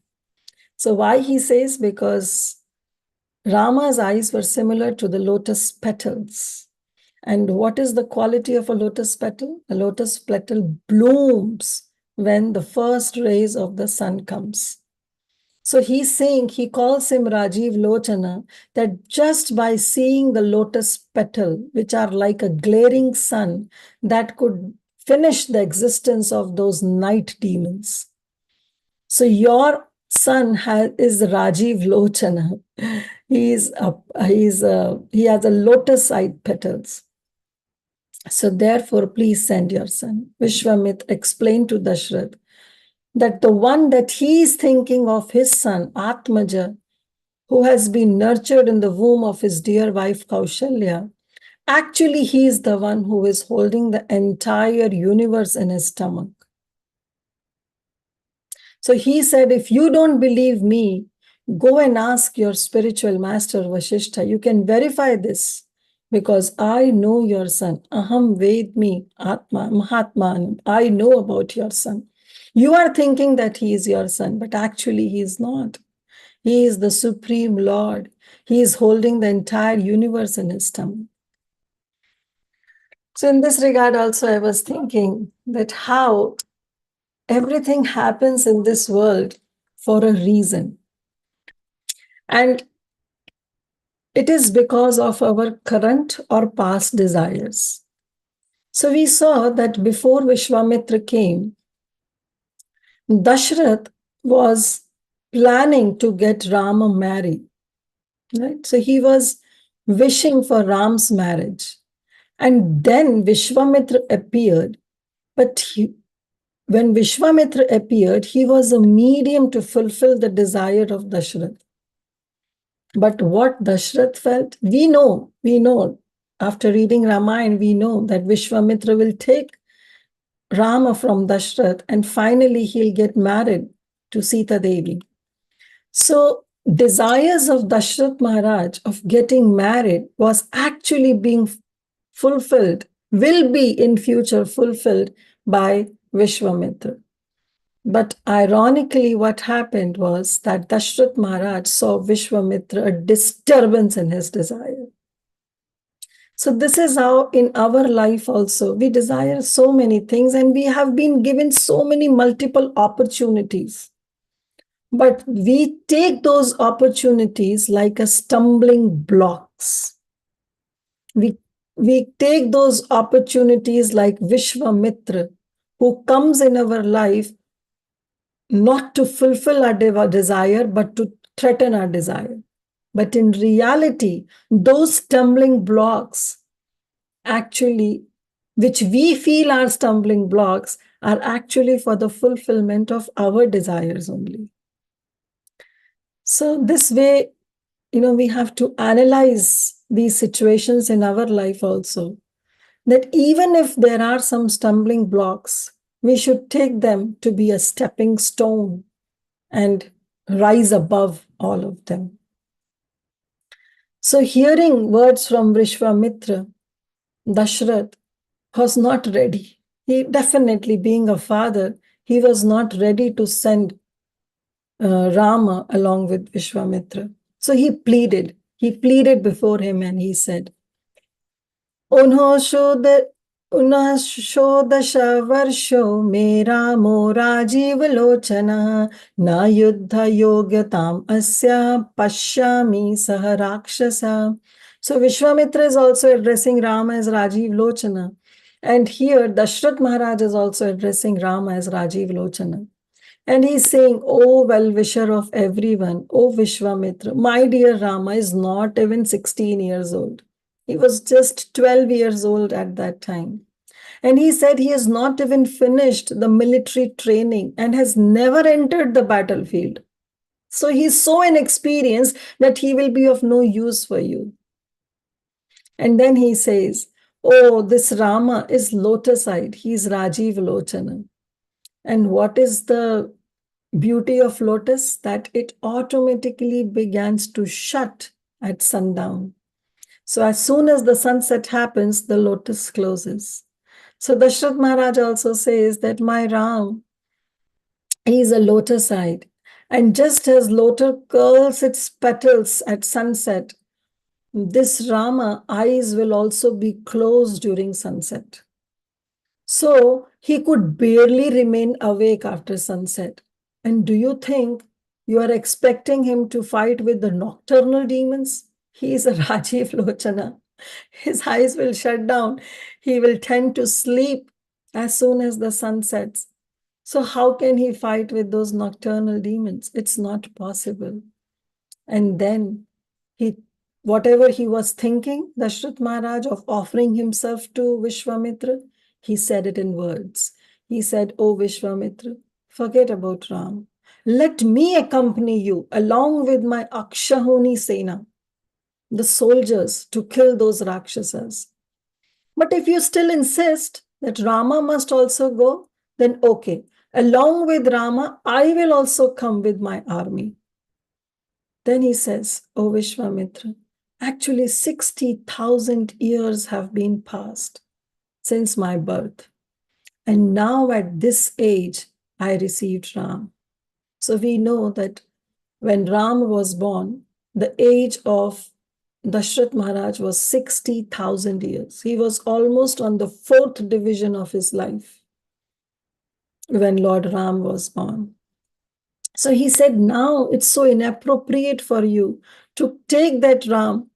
So why he says? Because Rama's eyes were similar to the lotus petals. And what is the quality of a lotus petal? A lotus petal blooms when the first rays of the sun comes. So he's saying, he calls him Rajiv Lochana, that just by seeing the lotus petal, which are like a glaring sun, that could finish the existence of those night demons. So your son is Rajiv Lochana. He has a lotus-eyed petals. So therefore, please send your son. Vishwamitra explained to Dasarath that the one that he is thinking of, his son, Atmaja, who has been nurtured in the womb of his dear wife Kaushalya, actually he is the one who is holding the entire universe in his stomach. So he said, if you don't believe me, go and ask your spiritual master Vasishtha. You can verify this. Because I know your son. Aham Vedmi Atma Mahatman. I know about your son. You are thinking that he is your son, but actually he is not. He is the Supreme Lord. He is holding the entire universe in his stomach. So in this regard also, I was thinking that how everything happens in this world for a reason. And it is because of our current or past desires. So we saw that before Vishwamitra came, Dasarath was planning to get Rama married. Right? So he was wishing for Ram's marriage. And then Vishwamitra appeared. But when Vishwamitra appeared, he was a medium to fulfill the desire of Dasarath. But what Dasarath felt, we know. After reading Ramayana, we know that Vishwamitra will take Rama from Dasarath and finally he'll get married to Sita Devi. So desires of Dasarath Maharaj of getting married was actually being fulfilled, will be in future fulfilled by Vishwamitra. But ironically, what happened was that Dasarath Maharaj saw Vishwamitra a disturbance in his desire. So this is how in our life also, we desire so many things and we have been given so many multiple opportunities. But we take those opportunities like a stumbling blocks. We take those opportunities like Visvamitra, who comes in our life not to fulfill our desire, but to threaten our desire. But in reality, those stumbling blocks actually, which we feel are stumbling blocks, are actually for the fulfillment of our desires only. So this way, we have to analyze these situations in our life also, that even if there are some stumbling blocks, we should take them to be a stepping stone and rise above all of them. So hearing words from Visvamitra, Dasarath was not ready. He definitely, being a father, he was not ready to send Rama along with Visvamitra. So he pleaded before him and he said, उन्ह षोडश वर्षो मे रामो राजीवलोचनः न युद्ध योग्यताम् अस्या पश्यामि सह राक्षसा. So Vishwamitra is also addressing Rama as Rajiv Lochana. And here Dasarath Maharaj is also addressing Rama as Rajiv Lochana. And he's saying, "Oh, well-wisher of everyone, oh Vishwamitra, my dear Rama is not even 16 years old. He was just 12 years old at that time. And he said he has not even finished the military training and has never entered the battlefield. So he's so inexperienced that he will be of no use for you." And then he says, "Oh, this Rama is lotus-eyed. He's Rajiv Lochana." And what is the beauty of lotus? That it automatically begins to shut at sundown. So as soon as the sunset happens, the lotus closes. So Dasarath Maharaj also says that my Ram, he is a lotus-eyed. And just as lotus curls its petals at sunset, this Rama eyes will also be closed during sunset. So he could barely remain awake after sunset. And do you think you are expecting him to fight with the nocturnal demons? He is a Rajiv Lochana. His eyes will shut down. He will tend to sleep as soon as the sun sets. So how can he fight with those nocturnal demons? It's not possible. And then whatever he was thinking, Dasarath Maharaj, of offering himself to Vishwamitra, he said it in words. He said, "Oh Vishwamitra, forget about Ram. Let me accompany you along with my Akshahuni Sena, the soldiers, to kill those Rakshasas. But if you still insist that Rama must also go, then okay. Along with Rama, I will also come with my army." Then he says, "Oh Vishwamitra, actually 60,000 years have been passed since my birth. And now at this age, I received Ram." So we know that when Ram was born, the age of Dasarath Maharaj was 60,000 years. He was almost on the 4th division of his life when Lord Ram was born. So he said, now it's so inappropriate for you to take that Ram,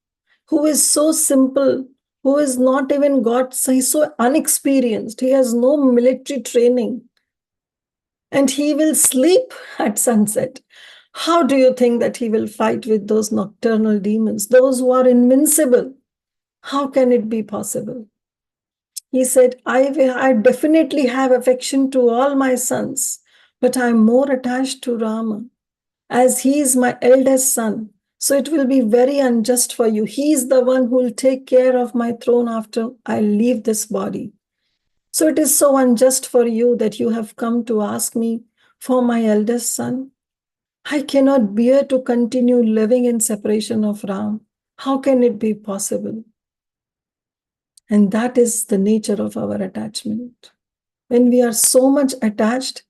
who is so simple, who is not even he's so unexperienced, he has no military training, and he will sleep at sunset. How do you think that he will fight with those nocturnal demons, those who are invincible? How can it be possible? He said, I definitely have affection to all my sons, but I'm more attached to Rama, as he is my eldest son. So it will be very unjust for you. He is the one who will take care of my throne after I leave this body. So it is so unjust for you that you have come to ask me for my eldest son. I cannot bear to continue living in separation of Ram. How can it be possible? And that is the nature of our attachment. When we are so much attached,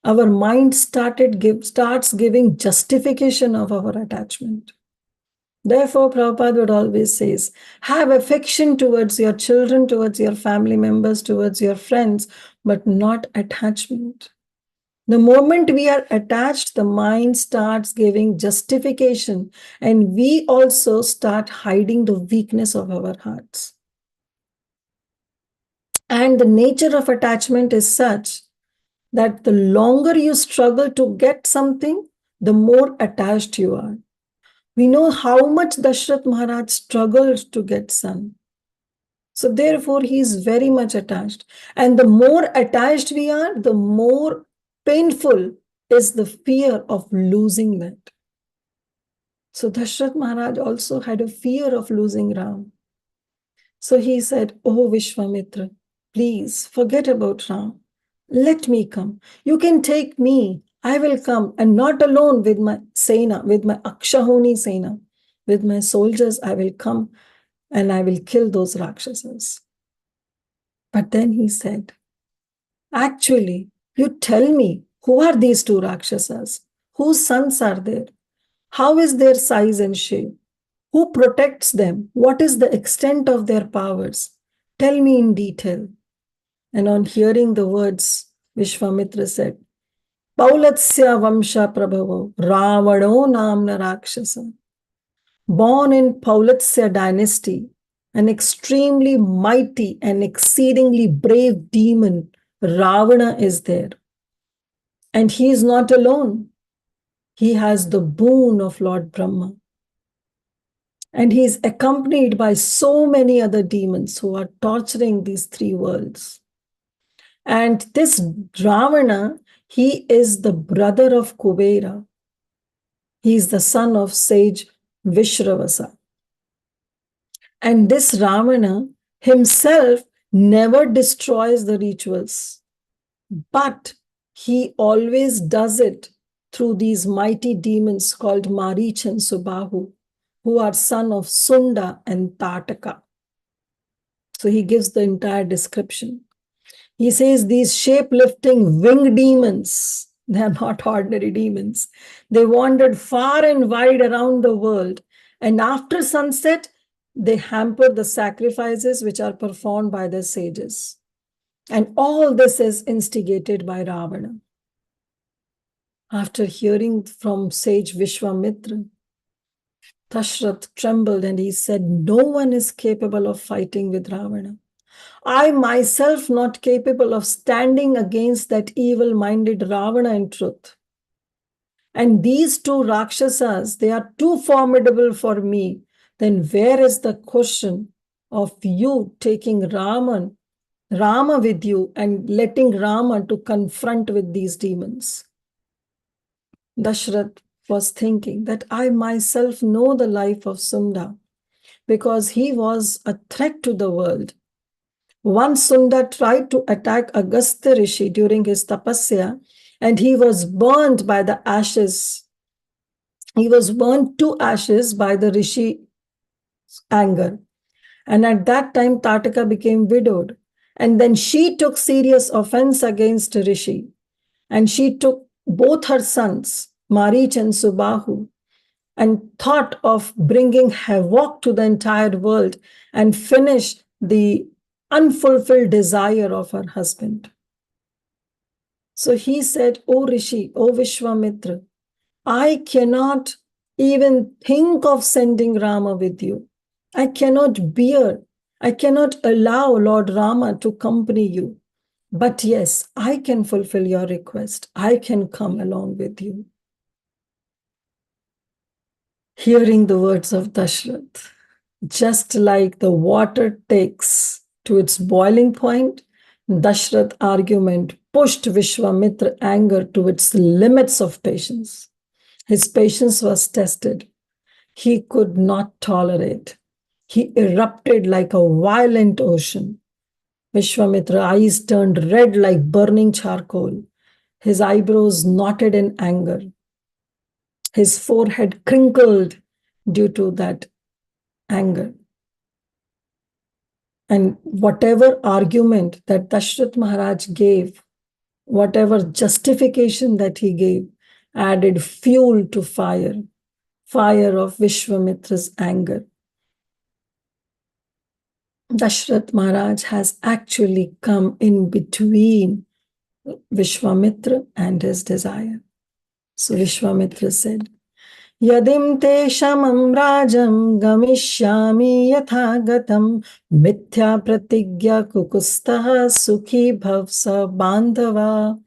our mind starts giving justification of our attachment. Therefore, Prabhupada would always say, have affection towards your children, towards your family members, towards your friends, but not attachment. The moment we are attached, the mind starts giving justification, and we also start hiding the weakness of our hearts. And the nature of attachment is such that the longer you struggle to get something, the more attached you are. We know how much Dasarath Maharaj struggled to get son. So therefore, he is very much attached. And the more attached we are, the more painful is the fear of losing that. So Dasarath Maharaj also had a fear of losing Ram. So he said, "Oh Visvamitra, please forget about Ram. Let me come. You can take me. I will come, and not alone with my Sena, with my Akshahoni Sena, with my soldiers, I will come and I will kill those Rakshasas." But then he said, "Actually, you tell me, who are these two Rakshasas? Whose sons are there? How is their size and shape? Who protects them? What is the extent of their powers? Tell me in detail." And on hearing the words, Vishwamitra said, "Paulatsya Vamsha Prabhavo Ravano Namna Rakshasa." Born in Paulatsya dynasty, an extremely mighty and exceedingly brave demon, Ravana, is there. And he is not alone. He has the boon of Lord Brahma. And he is accompanied by so many other demons who are torturing these three worlds. And this Ravana, he is the brother of Kubera. He is the son of sage Vishravasa. And this Ravana himself never destroys the rituals, but he always does it through these mighty demons called Marich and Subahu, who are son of Sunda and Tataka. So he gives the entire description. He says these shape-lifting winged demons, they are not ordinary demons. They wandered far and wide around the world. And after sunset, they hamper the sacrifices which are performed by the sages. And all this is instigated by Ravana. After hearing from sage Vishwamitra, Dasarath trembled and he said, "No one is capable of fighting with Ravana. I myself not capable of standing against that evil-minded Ravana in truth. And these two Rakshasas, they are too formidable for me. Then where is the question of you taking Rama with you and letting Rama to confront with these demons?" Dasarath was thinking that I myself know the life of Sunda because he was a threat to the world. Once Sunda tried to attack Agastya Rishi during his tapasya, and he was burned by the ashes. He was burned to ashes by the Rishi's anger. And at that time, Tataka became widowed. And then she took serious offense against Rishi. And she took both her sons, Marich and Subahu, and thought of bringing havoc to the entire world and finish the unfulfilled desire of her husband. So he said, "O Rishi, O Vishwamitra, I cannot even think of sending Rama with you. I cannot bear, I cannot allow Lord Rama to accompany you. But yes, I can fulfill your request. I can come along with you." Hearing the words of Dasarath, just like the water takes to its boiling point, Dasarath's argument pushed Vishwamitra's anger to its limits of patience. His patience was tested. He could not tolerate. He erupted like a violent ocean. Vishwamitra's eyes turned red like burning charcoal. His eyebrows knotted in anger. His forehead crinkled due to that anger. And whatever argument that Dasarath Maharaj gave, whatever justification that he gave, added fuel to fire. fire of Visvamitra's anger. Dasarath Maharaj has actually come in between Visvamitra and his desire. So Visvamitra said, Yadim te shamam rajam gamishyami yatha gatam mithya pratigya kukustaha sukhi bhavsa bandhava.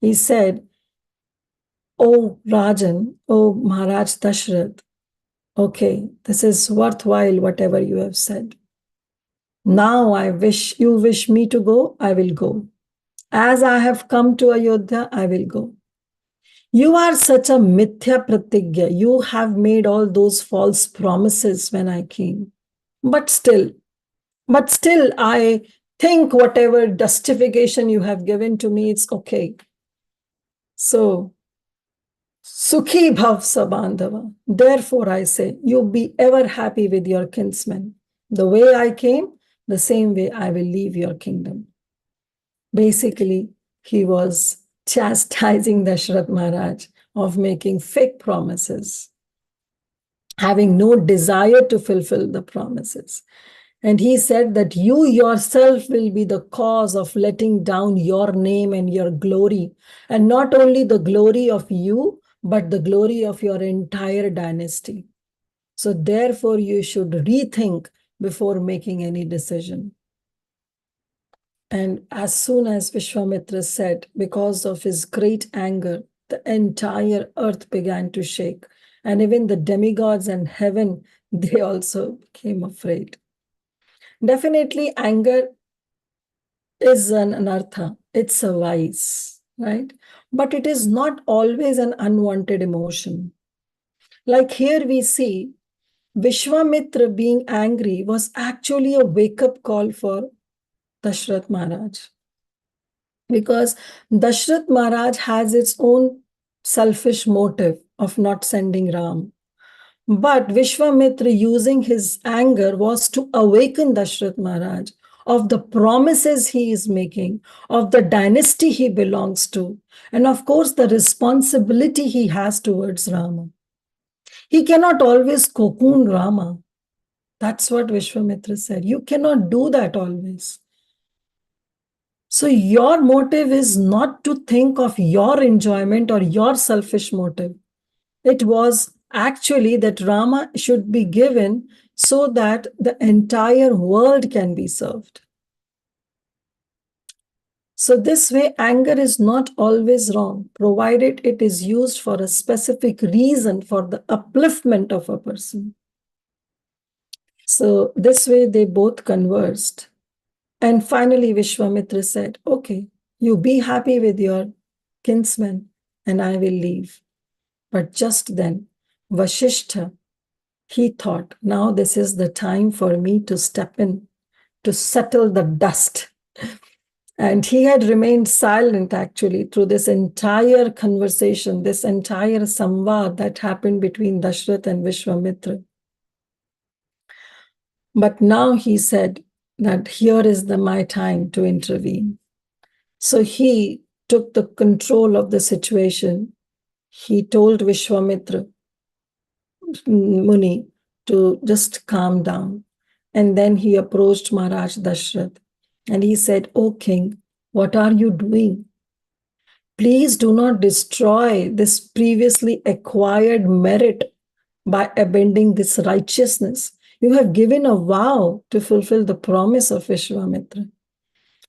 He said, O Rajan, O Maharaj Dasarath, okay, this is worthwhile whatever you have said. Now you wish me to go, I will go. As I have come to Ayodhya, I will go. You are such a mithya pratigya. You have made all those false promises when I came. But still, I think whatever justification you have given to me, it's okay. So, Sukhi bhavsa bandhava. Therefore, I say, you be ever happy with your kinsmen. The way I came, the same way I will leave your kingdom. Basically, he was chastising Dasarath Maharaj of making fake promises, having no desire to fulfill the promises. And he said that you yourself will be the cause of letting down your name and your glory. And not only the glory of you, but the glory of your entire dynasty. So therefore, you should rethink before making any decision. And as soon as Visvamitra said, because of his great anger, the entire earth began to shake. And even the demigods and heaven, they also became afraid. Definitely, anger is an anartha. It's a vice, right? But it is not always an unwanted emotion. Like here we see, Visvamitra being angry was actually a wake-up call for Dasarath Maharaj. Because Dasarath Maharaj has its own selfish motive of not sending Ram. But Visvamitra, using his anger, was to awaken Dasarath Maharaj of the promises he is making, of the dynasty he belongs to, and of course the responsibility he has towards Rama. He cannot always cocoon Rama. That's what Visvamitra said. You cannot do that always. So your motive is not to think of your enjoyment or your selfish motive. It was actually that Rama should be given so that the entire world can be served. So this way, anger is not always wrong, provided it is used for a specific reason for the upliftment of a person. So this way, they both conversed. And finally, Visvamitra said, okay, you be happy with your kinsmen and I will leave. But just then, Vasishtha, he thought, now this is the time for me to step in, to settle the dust. And he had remained silent actually through this entire conversation, this entire Samvad that happened between Dasarath and Visvamitra. But now he said that here is my time to intervene. So he took the control of the situation. He told Visvamitra Muni to just calm down. And then he approached Maharaj Dasarath and he said, O king, what are you doing? Please do not destroy this previously acquired merit by abandoning this righteousness. You have given a vow to fulfill the promise of Visvamitra.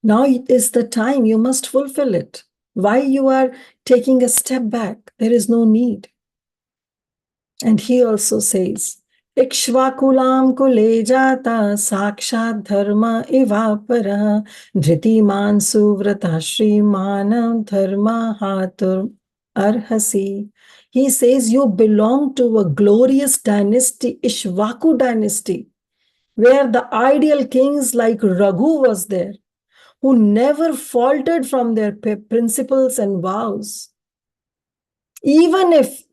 Now it is the time you must fulfill it. Why you are taking a step back? There is no need. And he also says, Ikshvakulam kule jata sakshat dharma ivapara dhritiman suvrata shrimanam dharma hatur arhasi. He says you belong to a glorious dynasty, Ishvaku dynasty, where the ideal kings like Raghu was there, who never faltered from their principles and vows. Even if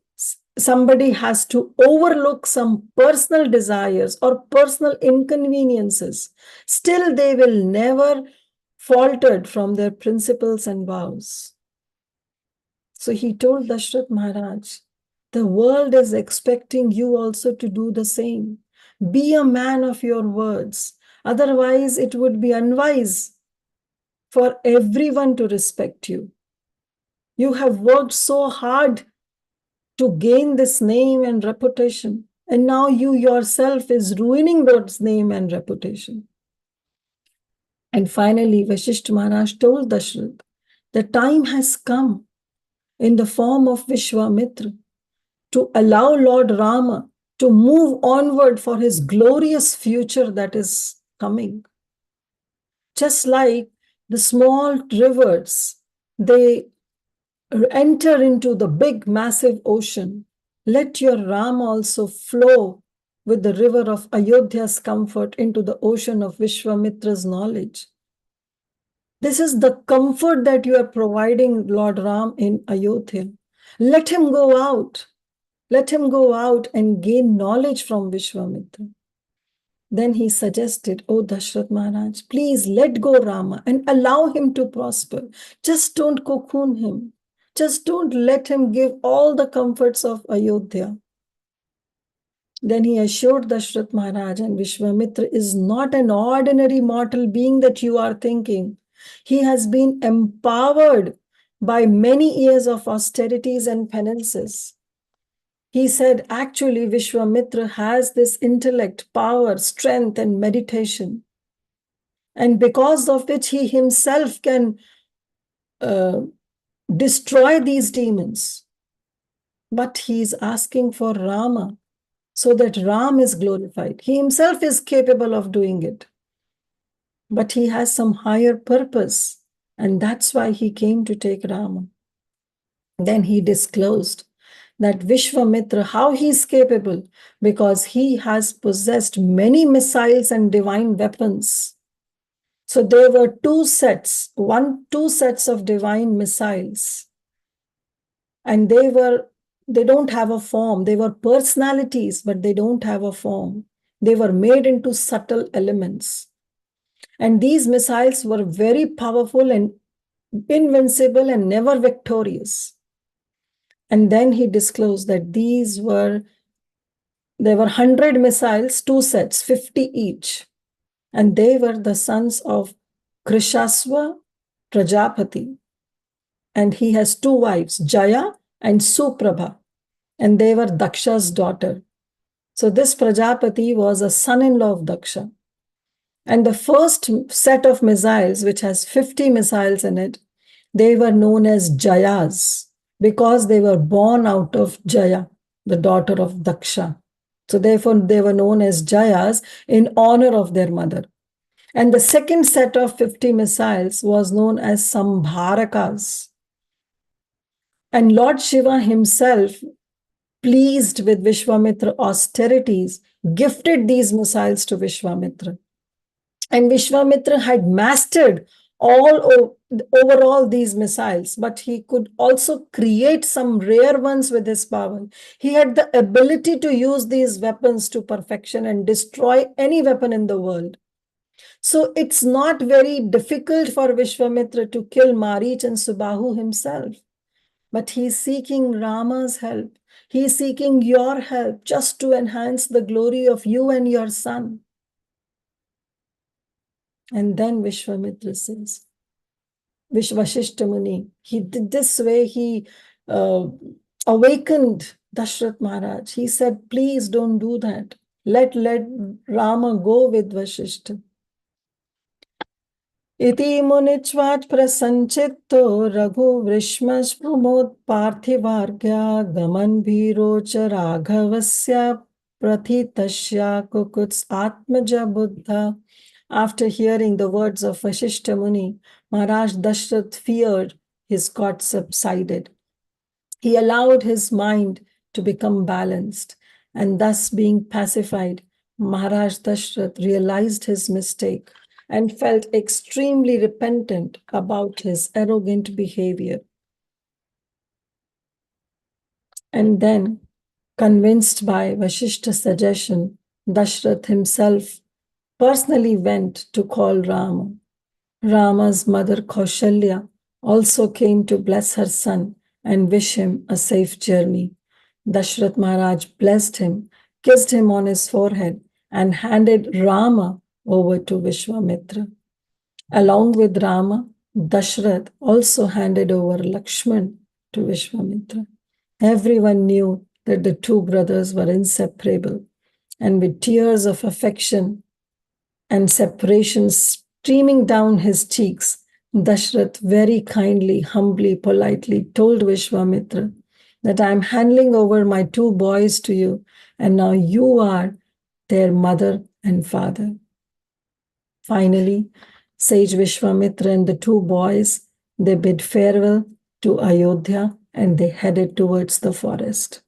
somebody has to overlook some personal desires or personal inconveniences, still they will never faltered from their principles and vows. So he told Dasarath Maharaj The world is expecting you also to do the same. Be a man of your words. Otherwise, it would be unwise for everyone to respect you. You have worked so hard to gain this name and reputation, and now you yourself is ruining that name and reputation. And finally, Vasishtha Maharaj told Dasarath, the time has come in the form of Visvamitra to allow Lord Rama to move onward for his glorious future that is coming. Just like the small rivers, they enter into the big, massive ocean. Let your Ram also flow with the river of Ayodhya's comfort into the ocean of Vishwamitra's knowledge. This is the comfort that you are providing Lord Ram in Ayodhya. Let him go out. Let him go out and gain knowledge from Vishwamitra. Then he suggested, oh Dasarath Maharaj, please let go Rama and allow him to prosper. Just don't cocoon him. Just don't let him give all the comforts of Ayodhya. Then he assured Dasarath Maharaj, and Vishwamitra is not an ordinary mortal being that you are thinking. He has been empowered by many years of austerities and penances. He said, actually, Vishwamitra has this intellect, power, strength, and meditation. And because of which he himself can destroy these demons. But he is asking for Rama so that Ram is glorified. He himself is capable of doing it. But he has some higher purpose. And that's why he came to take Rama. Then he disclosed that Vishwamitra, how he is capable, because he has possessed many missiles and divine weapons. So there were two sets of divine missiles. And they don't have a form. They were personalities, but they don't have a form. They were made into subtle elements. And these missiles were very powerful and invincible and never victorious. And then he disclosed that there were 100 missiles, two sets, 50 each. And they were the sons of Krishaswa Prajapati. And he has two wives, Jaya and Suprabha. And they were Daksha's daughter. So this Prajapati was a son-in-law of Daksha. And the first set of missiles, which has 50 missiles in it, they were known as Jayas because they were born out of Jaya, the daughter of Daksha. So therefore, they were known as Jayas in honor of their mother. And the second set of 50 missiles was known as Sambharakas. And Lord Shiva himself, pleased with Vishwamitra austerities, gifted these missiles to Vishwamitra. And Vishwamitra had mastered overall these missiles, but he could also create some rare ones with his power. He had the ability to use these weapons to perfection and destroy any weapon in the world. So it's not very difficult for Vishwamitra to kill Marich and Subahu himself, but he's seeking Rama's help. He's seeking your help just to enhance the glory of you and your son. And then Vishwamitra says, Vasishtha Muni, he did this way, he awakened Dasarath Maharaj. He said, please don't do that. Let Rama go with Vasishtha. Iti munichvat prasanchitto raghu vrishmash pramod parthivargya gaman bhirocha raghavasya prathitasya kukuts atmaja buddha. After hearing the words of Vasishtha Muni, Maharaj Dasarath feared his God subsided. He allowed his mind to become balanced, and thus being pacified, Maharaj Dasarath realized his mistake and felt extremely repentant about his arrogant behavior. And then, convinced by Vasishtha's suggestion, Dasarath himself personally went to call Rama. Rama's mother Kaushalya also came to bless her son and wish him a safe journey. Dasarath Maharaj blessed him, kissed him on his forehead, and handed Rama over to Visvamitra. Along with Rama, Dasarath also handed over Lakshman to Visvamitra. Everyone knew that the two brothers were inseparable, and with tears of affection and separation streaming down his cheeks, Dashrath very kindly, humbly, politely told Vishwamitra that I am handing over my two boys to you, and now you are their mother and father. Finally, sage Vishwamitra and the two boys, they bid farewell to Ayodhya and they headed towards the forest.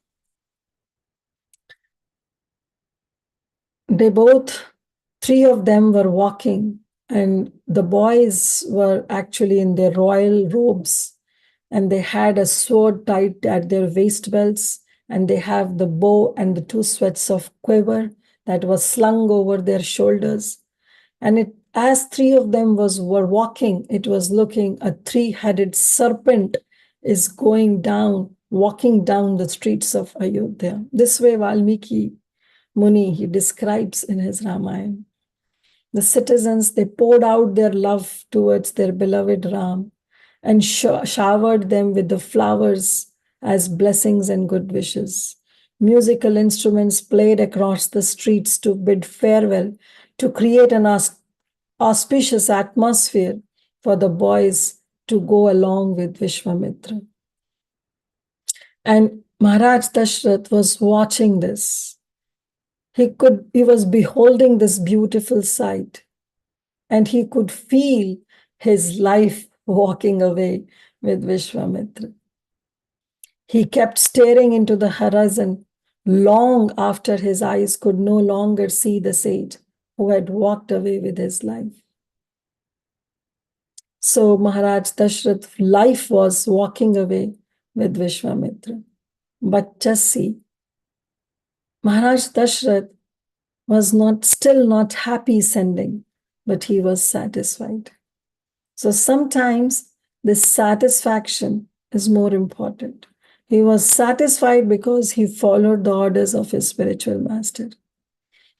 Three of them were walking, and the boys were actually in their royal robes, and they had a sword tied at their waist belts, and they have the bow and the two sets of quiver that was slung over their shoulders. And as three of them were walking, it was looking a three-headed serpent is walking down the streets of Ayodhya. This way Valmiki Muni, he describes in his Ramayana. The citizens, they poured out their love towards their beloved Ram and showered them with the flowers as blessings and good wishes. Musical instruments played across the streets to bid farewell, to create an auspicious atmosphere for the boys to go along with Vishwamitra. And Maharaj Dashrath was watching this. He was beholding this beautiful sight, and he could feel his life walking away with Vishwamitra. He kept staring into the horizon long after his eyes could no longer see the sage who had walked away with his life. So Maharaj Dashrath's life was walking away with Vishwamitra. But just see, Maharaj Dashrath was still not happy sending, but he was satisfied. So sometimes this satisfaction is more important. He was satisfied because he followed the orders of his spiritual master.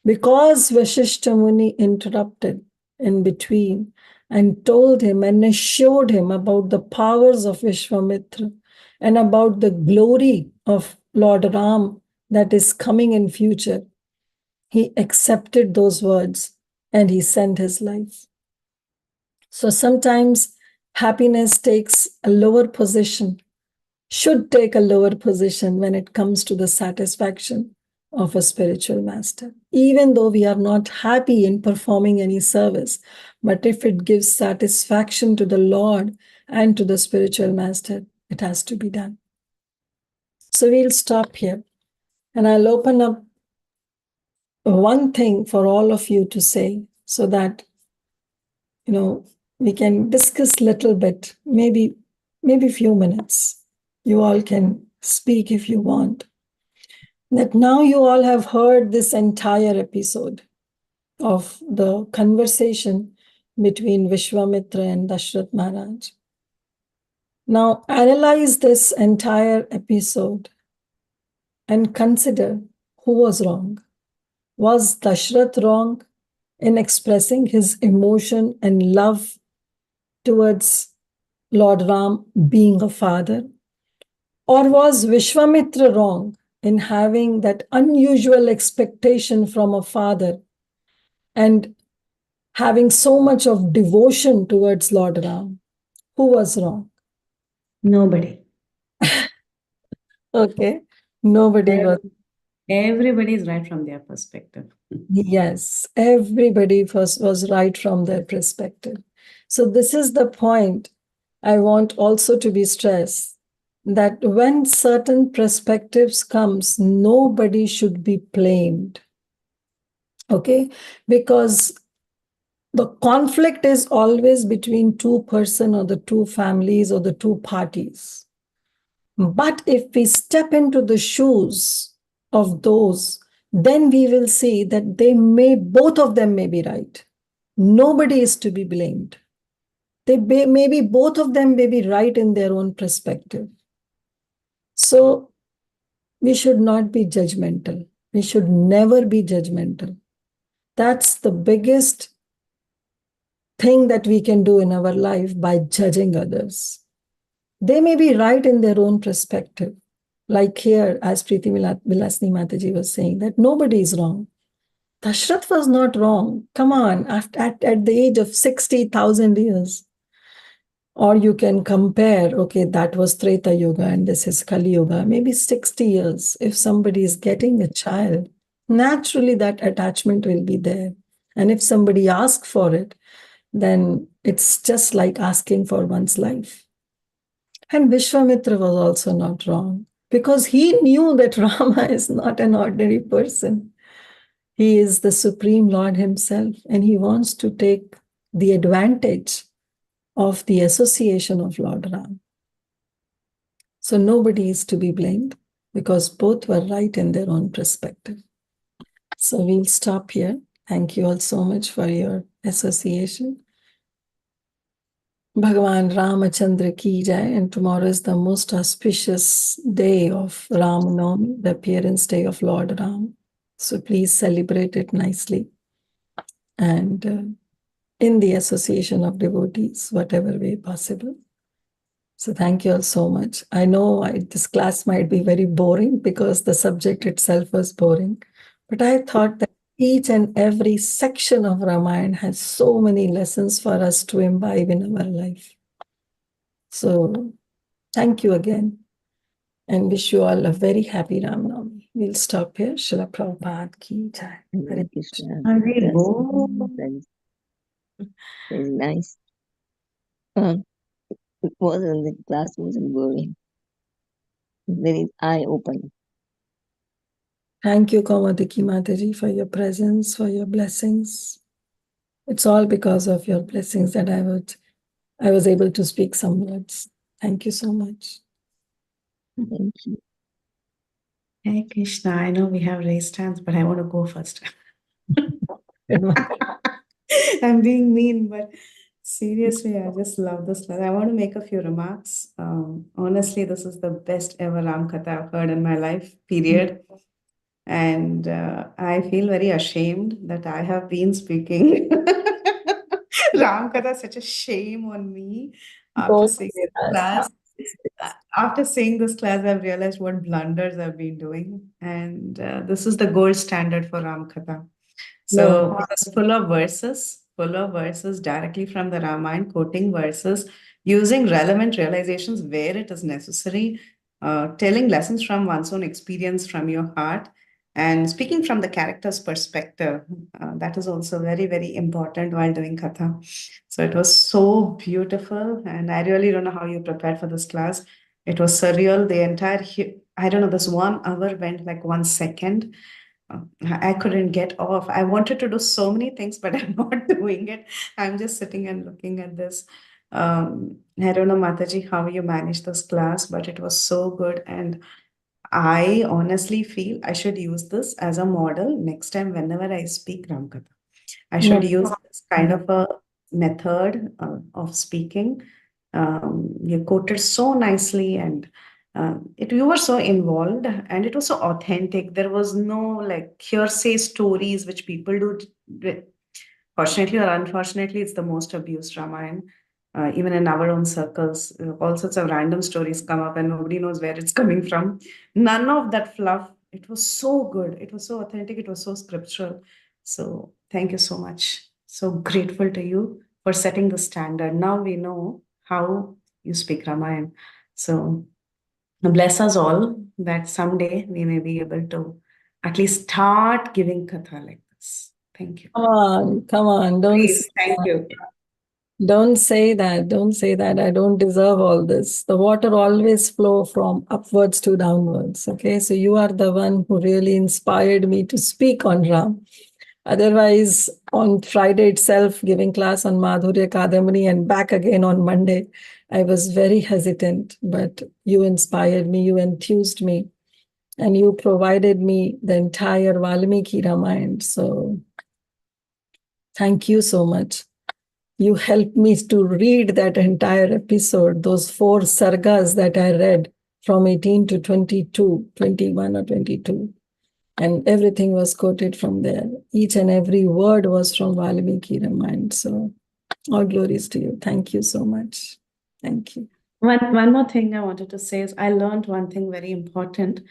Because Vasishtha Muni interrupted in between and told him and assured him about the powers of Vishwamitra and about the glory of Lord Ram that is coming in future, he accepted those words and he sent his life. So sometimes happiness takes a lower position, should take a lower position when it comes to the satisfaction of a spiritual master. Even though we are not happy in performing any service, but if it gives satisfaction to the Lord and to the spiritual master, it has to be done. So we'll stop here, and I'll open up one thing for all of you to say so that, we can discuss a little bit, maybe a few minutes. You all can speak if you want. That now you all have heard this entire episode of the conversation between Vishwamitra and Dasarath Maharaj. Now analyze this entire episode and consider who was wrong. Was Dashrath wrong in expressing his emotion and love towards Lord Ram being a father? Or was Vishwamitra wrong in having that unusual expectation from a father and having so much of devotion towards Lord Ram? Who was wrong? Nobody. Okay, nobody was. Everybody is right from their perspective. Yes, everybody was right from their perspective. So this is the point I want also to be stressed, that when certain perspectives comes, nobody should be blamed. Okay, because the conflict is always between two persons or the two families or the two parties. But if we step into the shoes of those, then we will see that both of them may be right. Nobody is to be blamed. Maybe both of them may be right in their own perspective. So we should not be judgmental. We should never be judgmental. That's the biggest thing that we can do in our life by judging others. They may be right in their own perspective. Like here, as Preeti Vilasni Mataji was saying, that nobody is wrong. Dasarath was not wrong. Come on, at the age of 60,000 years. Or you can compare, okay, that was Treta Yuga and this is Kali Yuga, maybe 60 years. If somebody is getting a child, naturally that attachment will be there. And if somebody asks for it, then it's just like asking for one's life. And Visvamitra was also not wrong because he knew that Rama is not an ordinary person. He is the Supreme Lord himself, and he wants to take the advantage of the association of Lord Rama. So nobody is to be blamed because both were right in their own perspective. So we'll stop here. Thank you all so much for your association. Bhagavan Ramachandra ki jai, and tomorrow is the most auspicious day of Ram Navami, the appearance day of Lord Ram. So please celebrate it nicely and in the association of devotees, whatever way possible. So thank you all so much. I know this class might be very boring because the subject itself was boring, but I thought that each and every section of Ramayana has so many lessons for us to imbibe in our life. So thank you again and wish you all a very happy Ram Navami. We'll stop here. Srila Prabhupada ki jai. Hare Krishna. Hare That's Bol. very nice. It wasn't, the class wasn't boring. Very eye-opening. Thank you, Kaumadiki Mataji, for your presence, for your blessings. It's all because of your blessings that I was able to speak some words. Thank you so much. Thank you. Hare Krishna. I know we have raised hands, but I want to go first. I'm being mean, but seriously, I just love this class. I want to make a few remarks. Honestly, this is the best ever Ram Katha I've heard in my life, period. And I feel very ashamed that I have been speaking Ram Katha. Such a shame on me. After seeing this class, I've realized what blunders I've been doing. And this is the gold standard for Ram Katha. So it was full of verses directly from the Ramayana, quoting verses, using relevant realizations where it is necessary, telling lessons from one's own experience from your heart, and speaking from the character's perspective. That is also very, very important while doing Katha. So it was so beautiful, and I really don't know how you prepared for this class. It was surreal. The entire, I don't know, this 1 hour went like 1 second. I couldn't get off. I wanted to do so many things, but I'm not doing it. I'm just sitting and looking at this. I don't know, Mataji, how you managed this class, but it was so good. And I honestly feel I should use this as a model next time whenever I speak Ramkatha. I should use this kind of a method of speaking. You quoted so nicely, and you were so involved, and it was so authentic. There was no like hearsay stories which people do. Fortunately or unfortunately, it's the most abused Ramayana. Even in our own circles, all sorts of random stories come up, and nobody knows where it's coming from. None of that fluff. It was so good. It was so authentic. It was so scriptural. So thank you so much. So grateful to you for setting the standard. Now we know how you speak Ramayana. So bless us all that someday we may be able to at least start giving Katha like this. Thank you. Come on. Please, thank you. Don't say that. Don't say that. I don't deserve all this. The water always flow from upwards to downwards. Okay. So you are the one who really inspired me to speak on Ram. Otherwise, on Friday itself, giving class on Madhurya Kadamani and back again on Monday, I was very hesitant, but you inspired me, you enthused me, and you provided me the entire Valmiki Ramayana. So thank you so much. You helped me to read that entire episode, those 4 sargas that I read. from 18 to 22, 21 or 22. And everything was quoted from there. Each and every word was from Valmiki Ramayana. So all glories to you. Thank you so much. Thank you. One more thing I wanted to say is I learned one thing very important.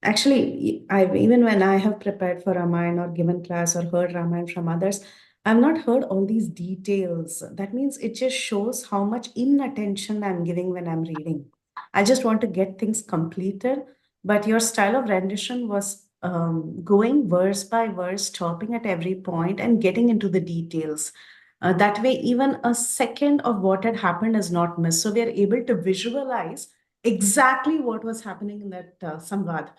Actually, even when I have prepared for Ramayana or given class or heard Ramayana from others, I've not heard all these details. That means it just shows how much inattention I'm giving when I'm reading. I just want to get things completed, but your style of rendition was going verse by verse, stopping at every point and getting into the details. That way, even a second of what had happened is not missed. So we are able to visualize exactly what was happening in that Samvad.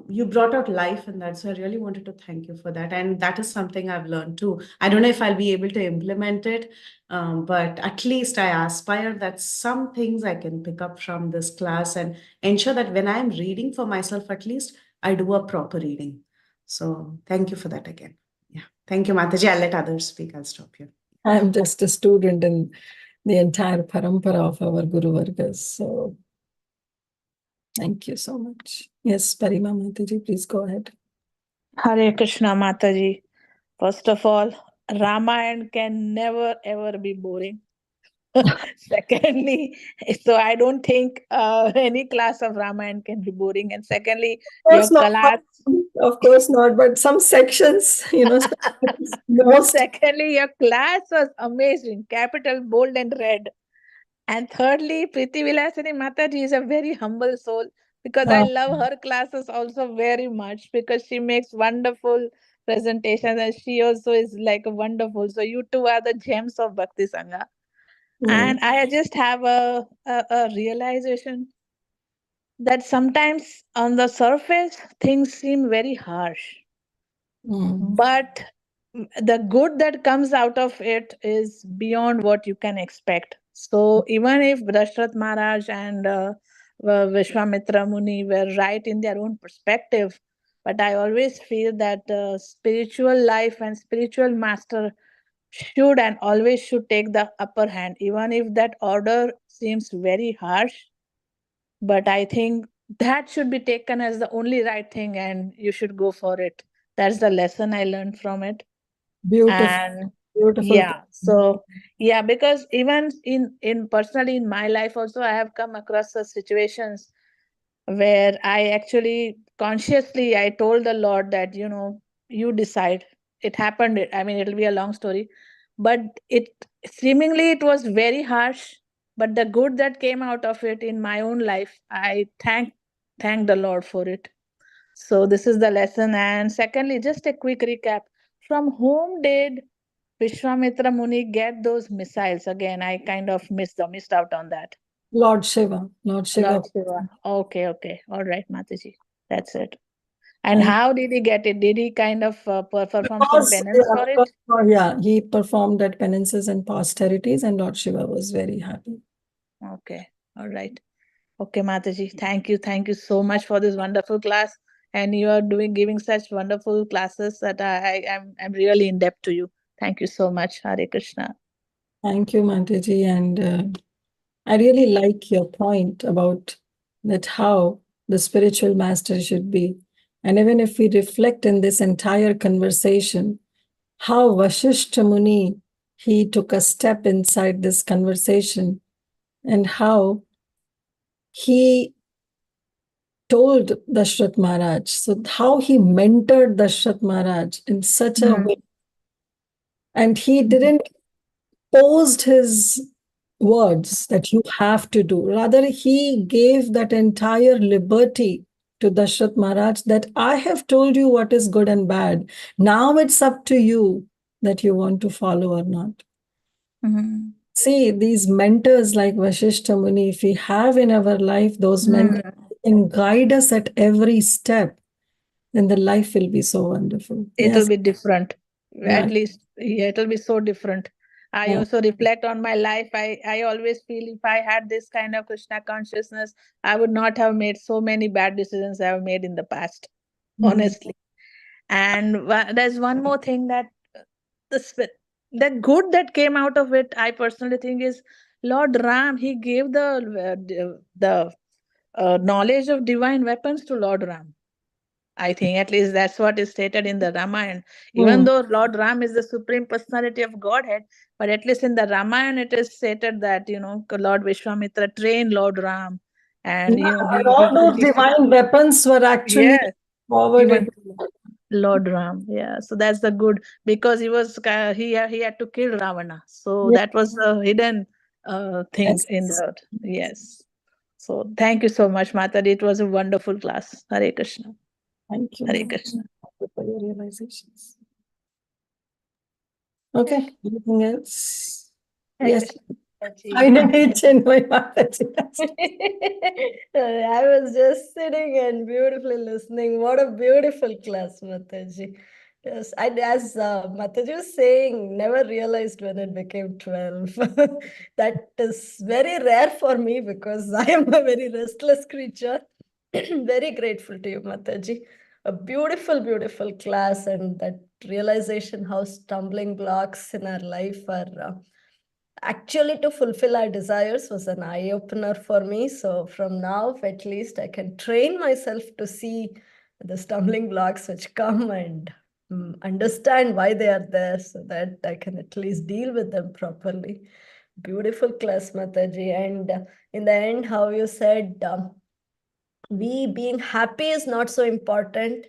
You brought out life in that. So I really wanted to thank you for that. And that is something I've learned too. I don't know if I'll be able to implement it, but at least I aspire that some things I can pick up from this class and ensure that when I'm reading for myself, at least I do a proper reading. So thank you for that again. Yeah. Thank you, Mataji. I'll let others speak. I'll stop here. I'm just a student in the entire parampara of our Guru Vargas. So thank you so much. Yes, Parima Mataji, please go ahead. Hare Krishna Mataji. First of all, Ramayana can never ever be boring. Secondly, so I don't think any class of Ramayana can be boring. And secondly, your class. Of course not, but some sections, most. Secondly, your class was amazing, capital, bold, and red. And thirdly, Priti Vilasini Mataji is a very humble soul because I love her classes also very much because she makes wonderful presentations and she also is like wonderful. So you two are the gems of Bhakti Sangha. And I just have a realization that sometimes on the surface things seem very harsh. But the good that comes out of it is beyond what you can expect. So even if Dasarath Maharaj and Visvamitra Muni were right in their own perspective, but I always feel that spiritual life and spiritual master should and always should take the upper hand, even if that order seems very harsh. But I think that should be taken as the only right thing and you should go for it. That's the lesson I learned from it. Beautiful. And Beautiful. yeah, so yeah, because even in personally in my life also I have come across such situations where I actually consciously I told the Lord that you decide. It happened, I mean it'll be a long story, but it seemingly it was very harsh, but the good that came out of it in my own life, I thank the Lord for it. So this is the lesson. And secondly, just a quick recap. From whom did Vishwamitra Muni get those missiles? Again, I kind of missed out on that. Lord Shiva. Lord Shiva. Lord Shiva. Okay. All right, Mataji. That's it. And how did he get it? Did he kind of perform some penance for it? Yeah, he performed that penances and austerities, and Lord Shiva was very happy. Okay. All right. Okay, Mataji. Thank you. Thank you so much for this wonderful class. And you are giving such wonderful classes that I'm really in debt to you. Thank you so much. Hare Krishna. Thank you, Mataji. And I really like your point about that how the spiritual master should be. And even if we reflect in this entire conversation, how Vashishta Muni, he took a step inside this conversation and how he told Dasarath Maharaj, so how he mentored Dasarath Maharaj in such a way. And he didn't posed his words that you have to do. Rather, he gave that entire liberty to Dasarath Maharaj that I have told you what is good and bad. Now it's up to you that you want to follow or not. See, these mentors like Vashishta Muni, if we have in our life those mentors can guide us at every step, then the life will be so wonderful. It'll be different. Yeah. At least it'll be so different. I also reflect on my life. I always feel if I had this kind of Krishna consciousness, I would not have made so many bad decisions I have made in the past, honestly. And there's one more thing that the good that came out of it, I personally think, is Lord Ram, he gave the knowledge of divine weapons to Lord Ram. I think at least that's what is stated in the Ramayana. Even though Lord Ram is the supreme personality of Godhead, but at least in the Ramayana it is stated that, Lord Visvamitra trained Lord Ram. And, And all those divine weapons were actually yes, forwarded. Lord Ram. Yeah. So that's the good, because he had to kill Ravana. So Yeah. that was a hidden thing Yes. in the, yes. So thank you so much, Mataji. It was a wonderful class. Hare Krishna. Thank you. Hare ma'am. Krishna. Thank you for your realizations. Okay, anything else? Hare Yes. Krishna, Mataji. Finally, Chinmay Mataji. I was just sitting and beautifully listening. What a beautiful class, Mataji. Yes, as Mataji was saying, never realized when it became 12. That is very rare for me because I am a very restless creature. Very grateful to you, Mataji. A beautiful, beautiful class, and that realization how stumbling blocks in our life are actually to fulfill our desires was an eye-opener for me. So from now, at least, I can train myself to see the stumbling blocks which come and understand why they are there, so that I can at least deal with them properly. Beautiful class, Mataji. And in the end, how you said we being happy is not so important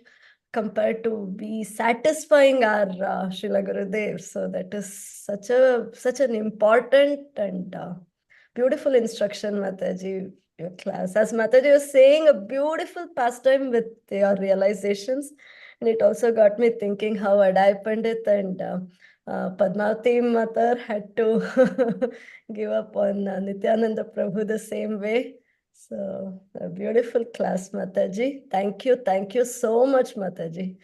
compared to be satisfying our Srila Gurudev. So that is such an important and beautiful instruction, Mataji, your class. As Mataji was saying, a beautiful pastime with your realizations. And it also got me thinking how Adai Pandit and Padmavati Matar had to give up on Nityananda Prabhu the same way. So a beautiful class, Mataji. Thank you so much, Mataji.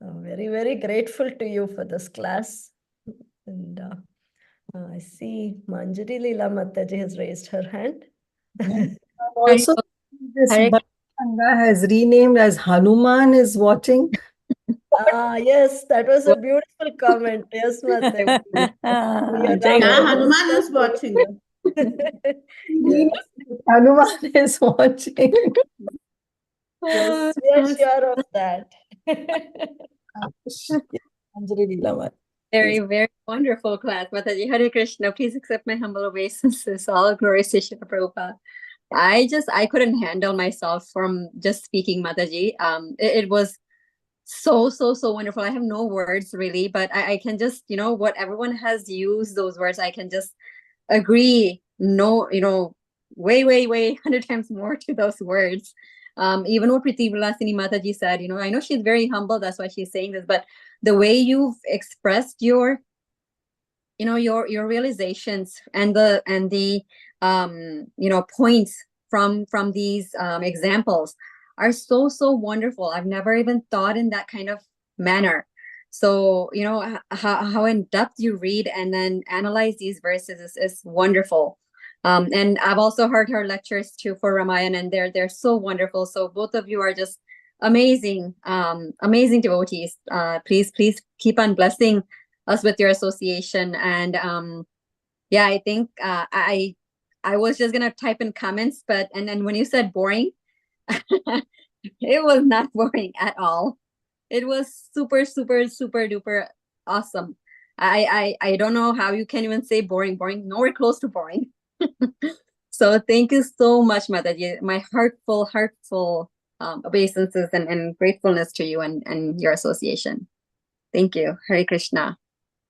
I'm very, very grateful to you for this class. And I see Manjari Leela Mataji has raised her hand. Also, this Hare- Bharanga has renamed as Hanuman is watching. Yes, that was a beautiful comment. Yes, Mataji. Hanuman is watching. Yes. Hanuman is watching. Yes, we are sure of that. Manjari Leela Mataji. Very, very wonderful class, Mataji. Hare Krishna. Please accept my humble obeisances. All glories to Srila Prabhupada. I couldn't handle myself from just speaking, Mataji. It was so wonderful. I have no words really, but I can just, what everyone has used those words, I can just agree. No, way 100 times more to those words. Even what Priti Vilasini Mataji said, I know she's very humble, that's why she's saying this, but the way you've expressed your realizations and the points from these examples are so wonderful. I've never even thought in that kind of manner. So how in depth you read and then analyze these verses is wonderful. And I've also heard her lectures too for Ramayana, and they're so wonderful. So both of you are just amazing devotees. Please keep on blessing us with your association. And I think I was just gonna type in comments, but and then when you said boring, it was not boring at all. It was super duper awesome. I don't know how you can even say boring, nowhere close to boring. So thank you so much, Mataji. My heartful obeisances and gratefulness to you and your association. Thank you. Hare Krishna.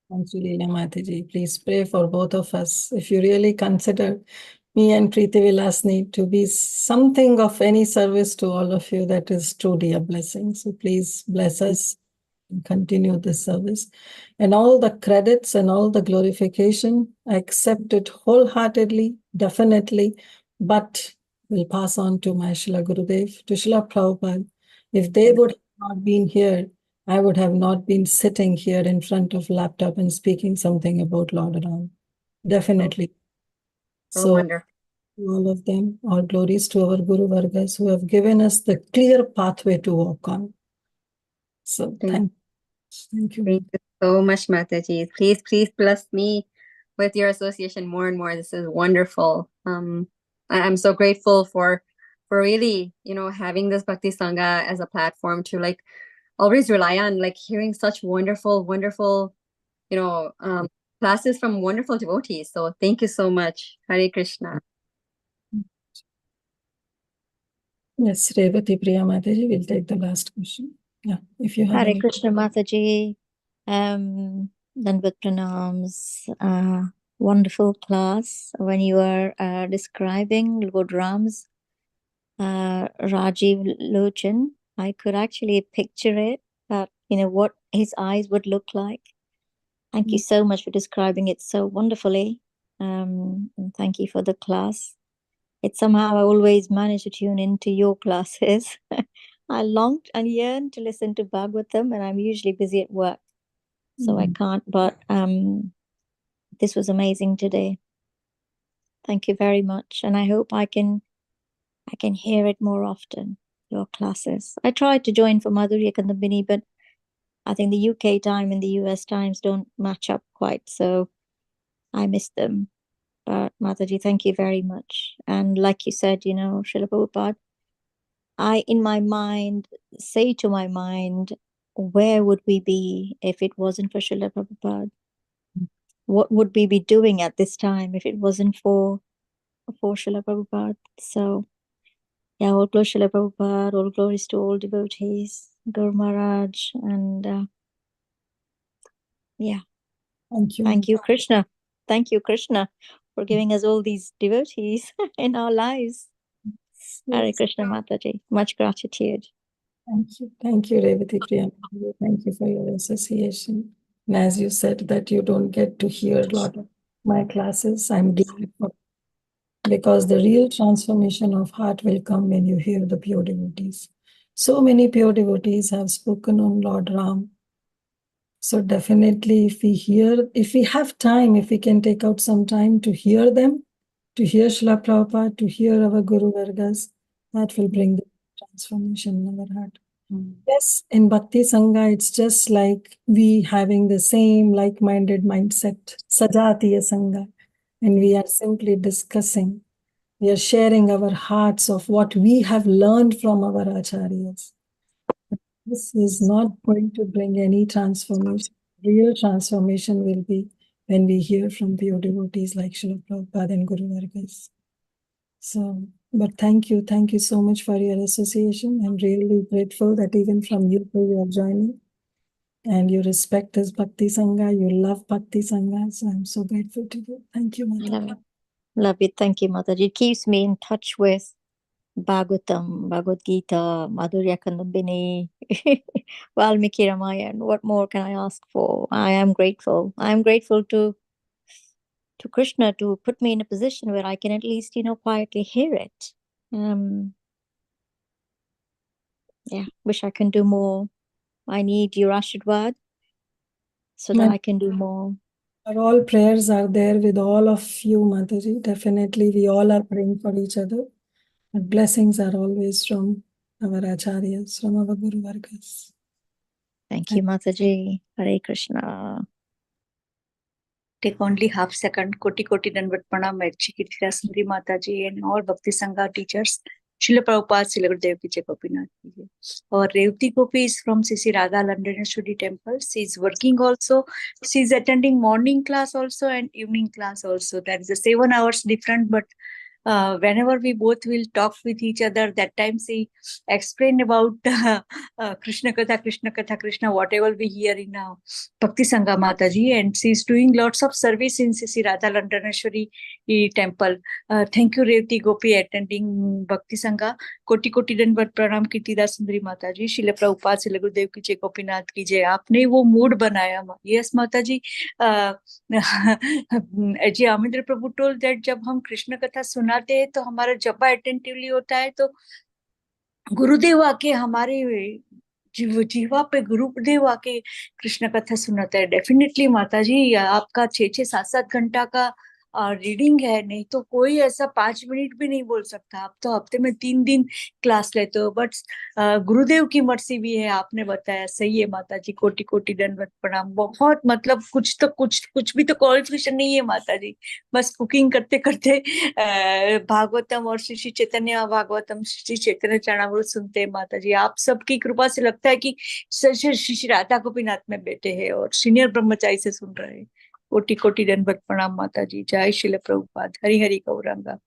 Thank you, Leela Mataji. Please pray for both of us. If you really consider me and Preeti Vilasni to be something of any service to all of you, that is truly a blessing. So please bless us and continue this service. And all the credits and all the glorification, I accept it wholeheartedly, definitely, but will pass on to my Srila Gurudev, to Srila Prabhupada. If they would have not been here, I would have not been sitting here in front of laptop and speaking something about Lord Rama. Definitely. So wonderful. All of them, all glories to our Guru Vargas who have given us the clear pathway to walk on. So thank you. Thank you so much, Mataji. Please bless me with your association more and more. This is wonderful. I'm so grateful for really, having this Bhakti Sangha as a platform to like always rely on, like hearing such wonderful, classes from wonderful devotees. So thank you so much. Hare Krishna. Yes, Revati Priya Mataji will take the last question. Yeah, if you have Hare any. Krishna Mataji, Dandavat Pranams, wonderful class. When you were describing Lord Ram's Rajiv Lochan, I could actually picture it, that, what his eyes would look like. Thank you so much for describing it so wonderfully. And thank you for the class. It's somehow I always manage to tune into your classes. I longed and yearned to listen to Bhagavatam, and I'm usually busy at work, so I can't. But this was amazing today. Thank you very much, and I hope I can hear it more often. Your classes. I tried to join for Madhurya Kandambini, but I think the UK time and the US times don't match up quite, so I missed them. But Mataji, thank you very much. And like you said, Srila Prabhupada, I, in my mind, say to my mind, where would we be if it wasn't for Srila Prabhupada? What would we be doing at this time if it wasn't for Srila Prabhupada? So, yeah, all glory Srila Prabhupada, all glories to all devotees, Guru Maharaj, and yeah. Thank you. Thank you, Krishna. Thank you, Krishna, for giving us all these devotees in our lives. Hare Krishna Mataji. Much gratitude. Thank you, Revati Priya. Thank you for your association. And as you said that you don't get to hear a lot of my classes, I'm glad for, because the real transformation of heart will come when you hear the pure devotees. So many pure devotees have spoken on Lord Ram. So definitely if we have time, if we can take out some time to hear them, to hear Srila Prabhupada, to hear our Guru Vargas, that will bring the transformation in our heart. Yes, in Bhakti Sangha, it's just like we having the same like-minded mindset, Sajatiya Sangha, and we are simply discussing, we are sharing our hearts of what we have learned from our acharyas. This is not going to bring any transformation. Real transformation will be when we hear from pure devotees like Srila Prabhupada and Guru Vargas. So, but thank you so much for your association. I'm really grateful that even from UK you are joining, and you respect this Bhakti Sangha, you love Bhakti Sangha. So I'm so grateful to you. Thank you, Mataji. Love it. Thank you, Mataji. It keeps me in touch with Bhagavatam, Bhagavad Gita, Madhurya Kandambini, Valmiki Ramayana. What more can I ask for? I am grateful. I am grateful to Krishna to put me in a position where I can at least, quietly hear it. Yeah, wish I can do more. I need your Ashirwad so that I can do more. All prayers are there with all of you, Mataji. Definitely, we all are praying for each other. But blessings are always from our acharyas, from our Guru Vargas. Thank you, Mataji. Hare Krishna. Take only half second. Koti Koti Dandavat Pranam, Kirtida Sundari Mataji, and all Bhakti Sangha teachers. Srila Prabhupada, Srila Gurudev Ki Jai Gopinath Ki Jai. Our Revati Gopi is from Sisi Radha Londoneshwari Temple. She is working also. She is attending morning class also and evening class also. That is a 7 hours different, but whenever we both will talk with each other, that time she explain about Krishna Katha, Krishna, whatever we hear in Bhakti Sangha Mataji, and she is doing lots of service in Sisi Radha Londoneshwari temple. Thank you, Revati Gopi, attending Bhakti Sangha. Koti Koti Dandavat Pranam, Kirtida Sundari Mataji, Srila Prabhupada, Srila Gurudev Ki Jai Gopinath Ki Jai. आपने वो mood बनाया. Yes, Mataji. जी Amindra Prabhu told that जब हम कृष्ण कथा सुनाते हैं तो हमारा जपा अटेंटिवली होता है, तो गुरुदेव आके हमारे जीवा पे गुरुदेव आके कृष्ण कथा सुनाता है. डेफिनेटली माताजी, आपका 6-7 घंटा का रीडिंग है, नहीं तो कोई ऐसा 5 मिनट भी नहीं बोल सकता। आप तो हफ्ते में 3 दिन क्लास लेते हो, बट गुरुदेव की मर्जी भी है। आपने बताया सही है माता जी, कोटि कोटि दंडवत प्रणाम। बहुत मतलब कुछ भी तो क्वालिफिकेशन नहीं है माता जी, बस कुकिंग करते करते भागवतम और श्री श्री चैतन्य भागवतम, श्री चैतन्य चरणामृत सुनते हैं माता जी। आप सबकी कृपा से लगता है कि श्री श्री राधा गोपीनाथ में बैठे हैं और सीनियर ब्रह्मचारी से सुन रहे हैं। कोटि कोटि दंडवत प्रणाम माता जी। जय Srila Prabhupada. Hari Hari Gauranga.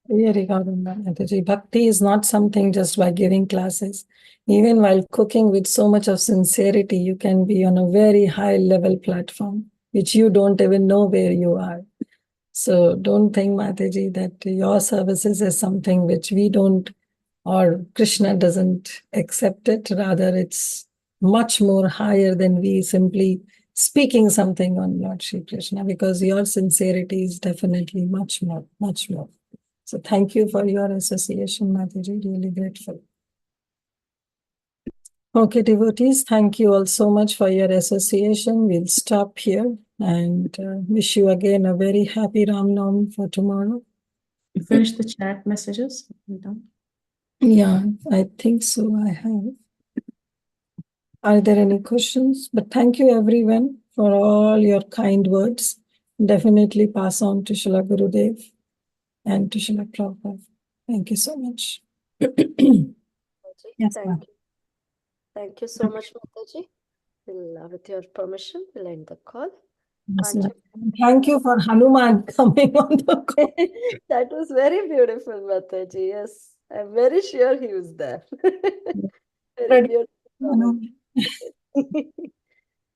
Really, Gauranga Mataji. Bhakti is not something just by giving classes. Even while cooking with so much of sincerity, you can be on a very high level platform, which you don't even know where you are. So don't think, Mataji, that your services is something which we don't, or Krishna doesn't accept it. Rather, it's much more higher than we simply speaking something on Lord Shri Krishna, because your sincerity is definitely much more, much more. So thank you for your association, Mataji. Really grateful. Okay, devotees, thank you all so much for your association. We'll stop here and wish you again a very happy Ram Navami for tomorrow. You finished the chat messages? We're done. Yeah, I think so. I have. Are there any questions? But thank you everyone for all your kind words. Definitely pass on to Srila Gurudev and to Srila Prabhupada. Thank you so much. Yes, Thank ma'am. you. Thank you so much, Mataji. With your permission, we'll end the call. Yes, ma'am. Thank you for Hanuman coming on the call. That was very beautiful, Mataji. Yes, I'm very sure he was there. Very beautiful comment.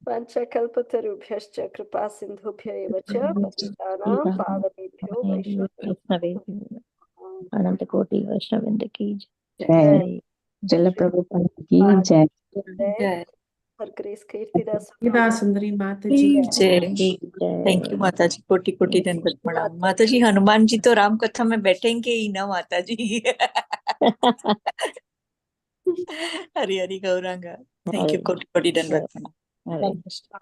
Vanchakalpatarubhyascha kripa sindhubhya eva cha patitanam pavanebhyo vaishnavebhyo अनंत कोटि वैष्णववृंद की जय जय। जल प्रभुपाद की जय। जय her grace Kirtida Kirtida Sundari Mataji. जय। जय। थैंक यू माता जी। कोटि कोटि दंडवत प्रणाम माता जी। हनुमान जी तो राम कथा में बैठेंगे ही ना माता जी। हरि हरि गौरांगा। Thank you. कोटि कोटि दंडवत प्रणाम। हरे हरे कृष्ण।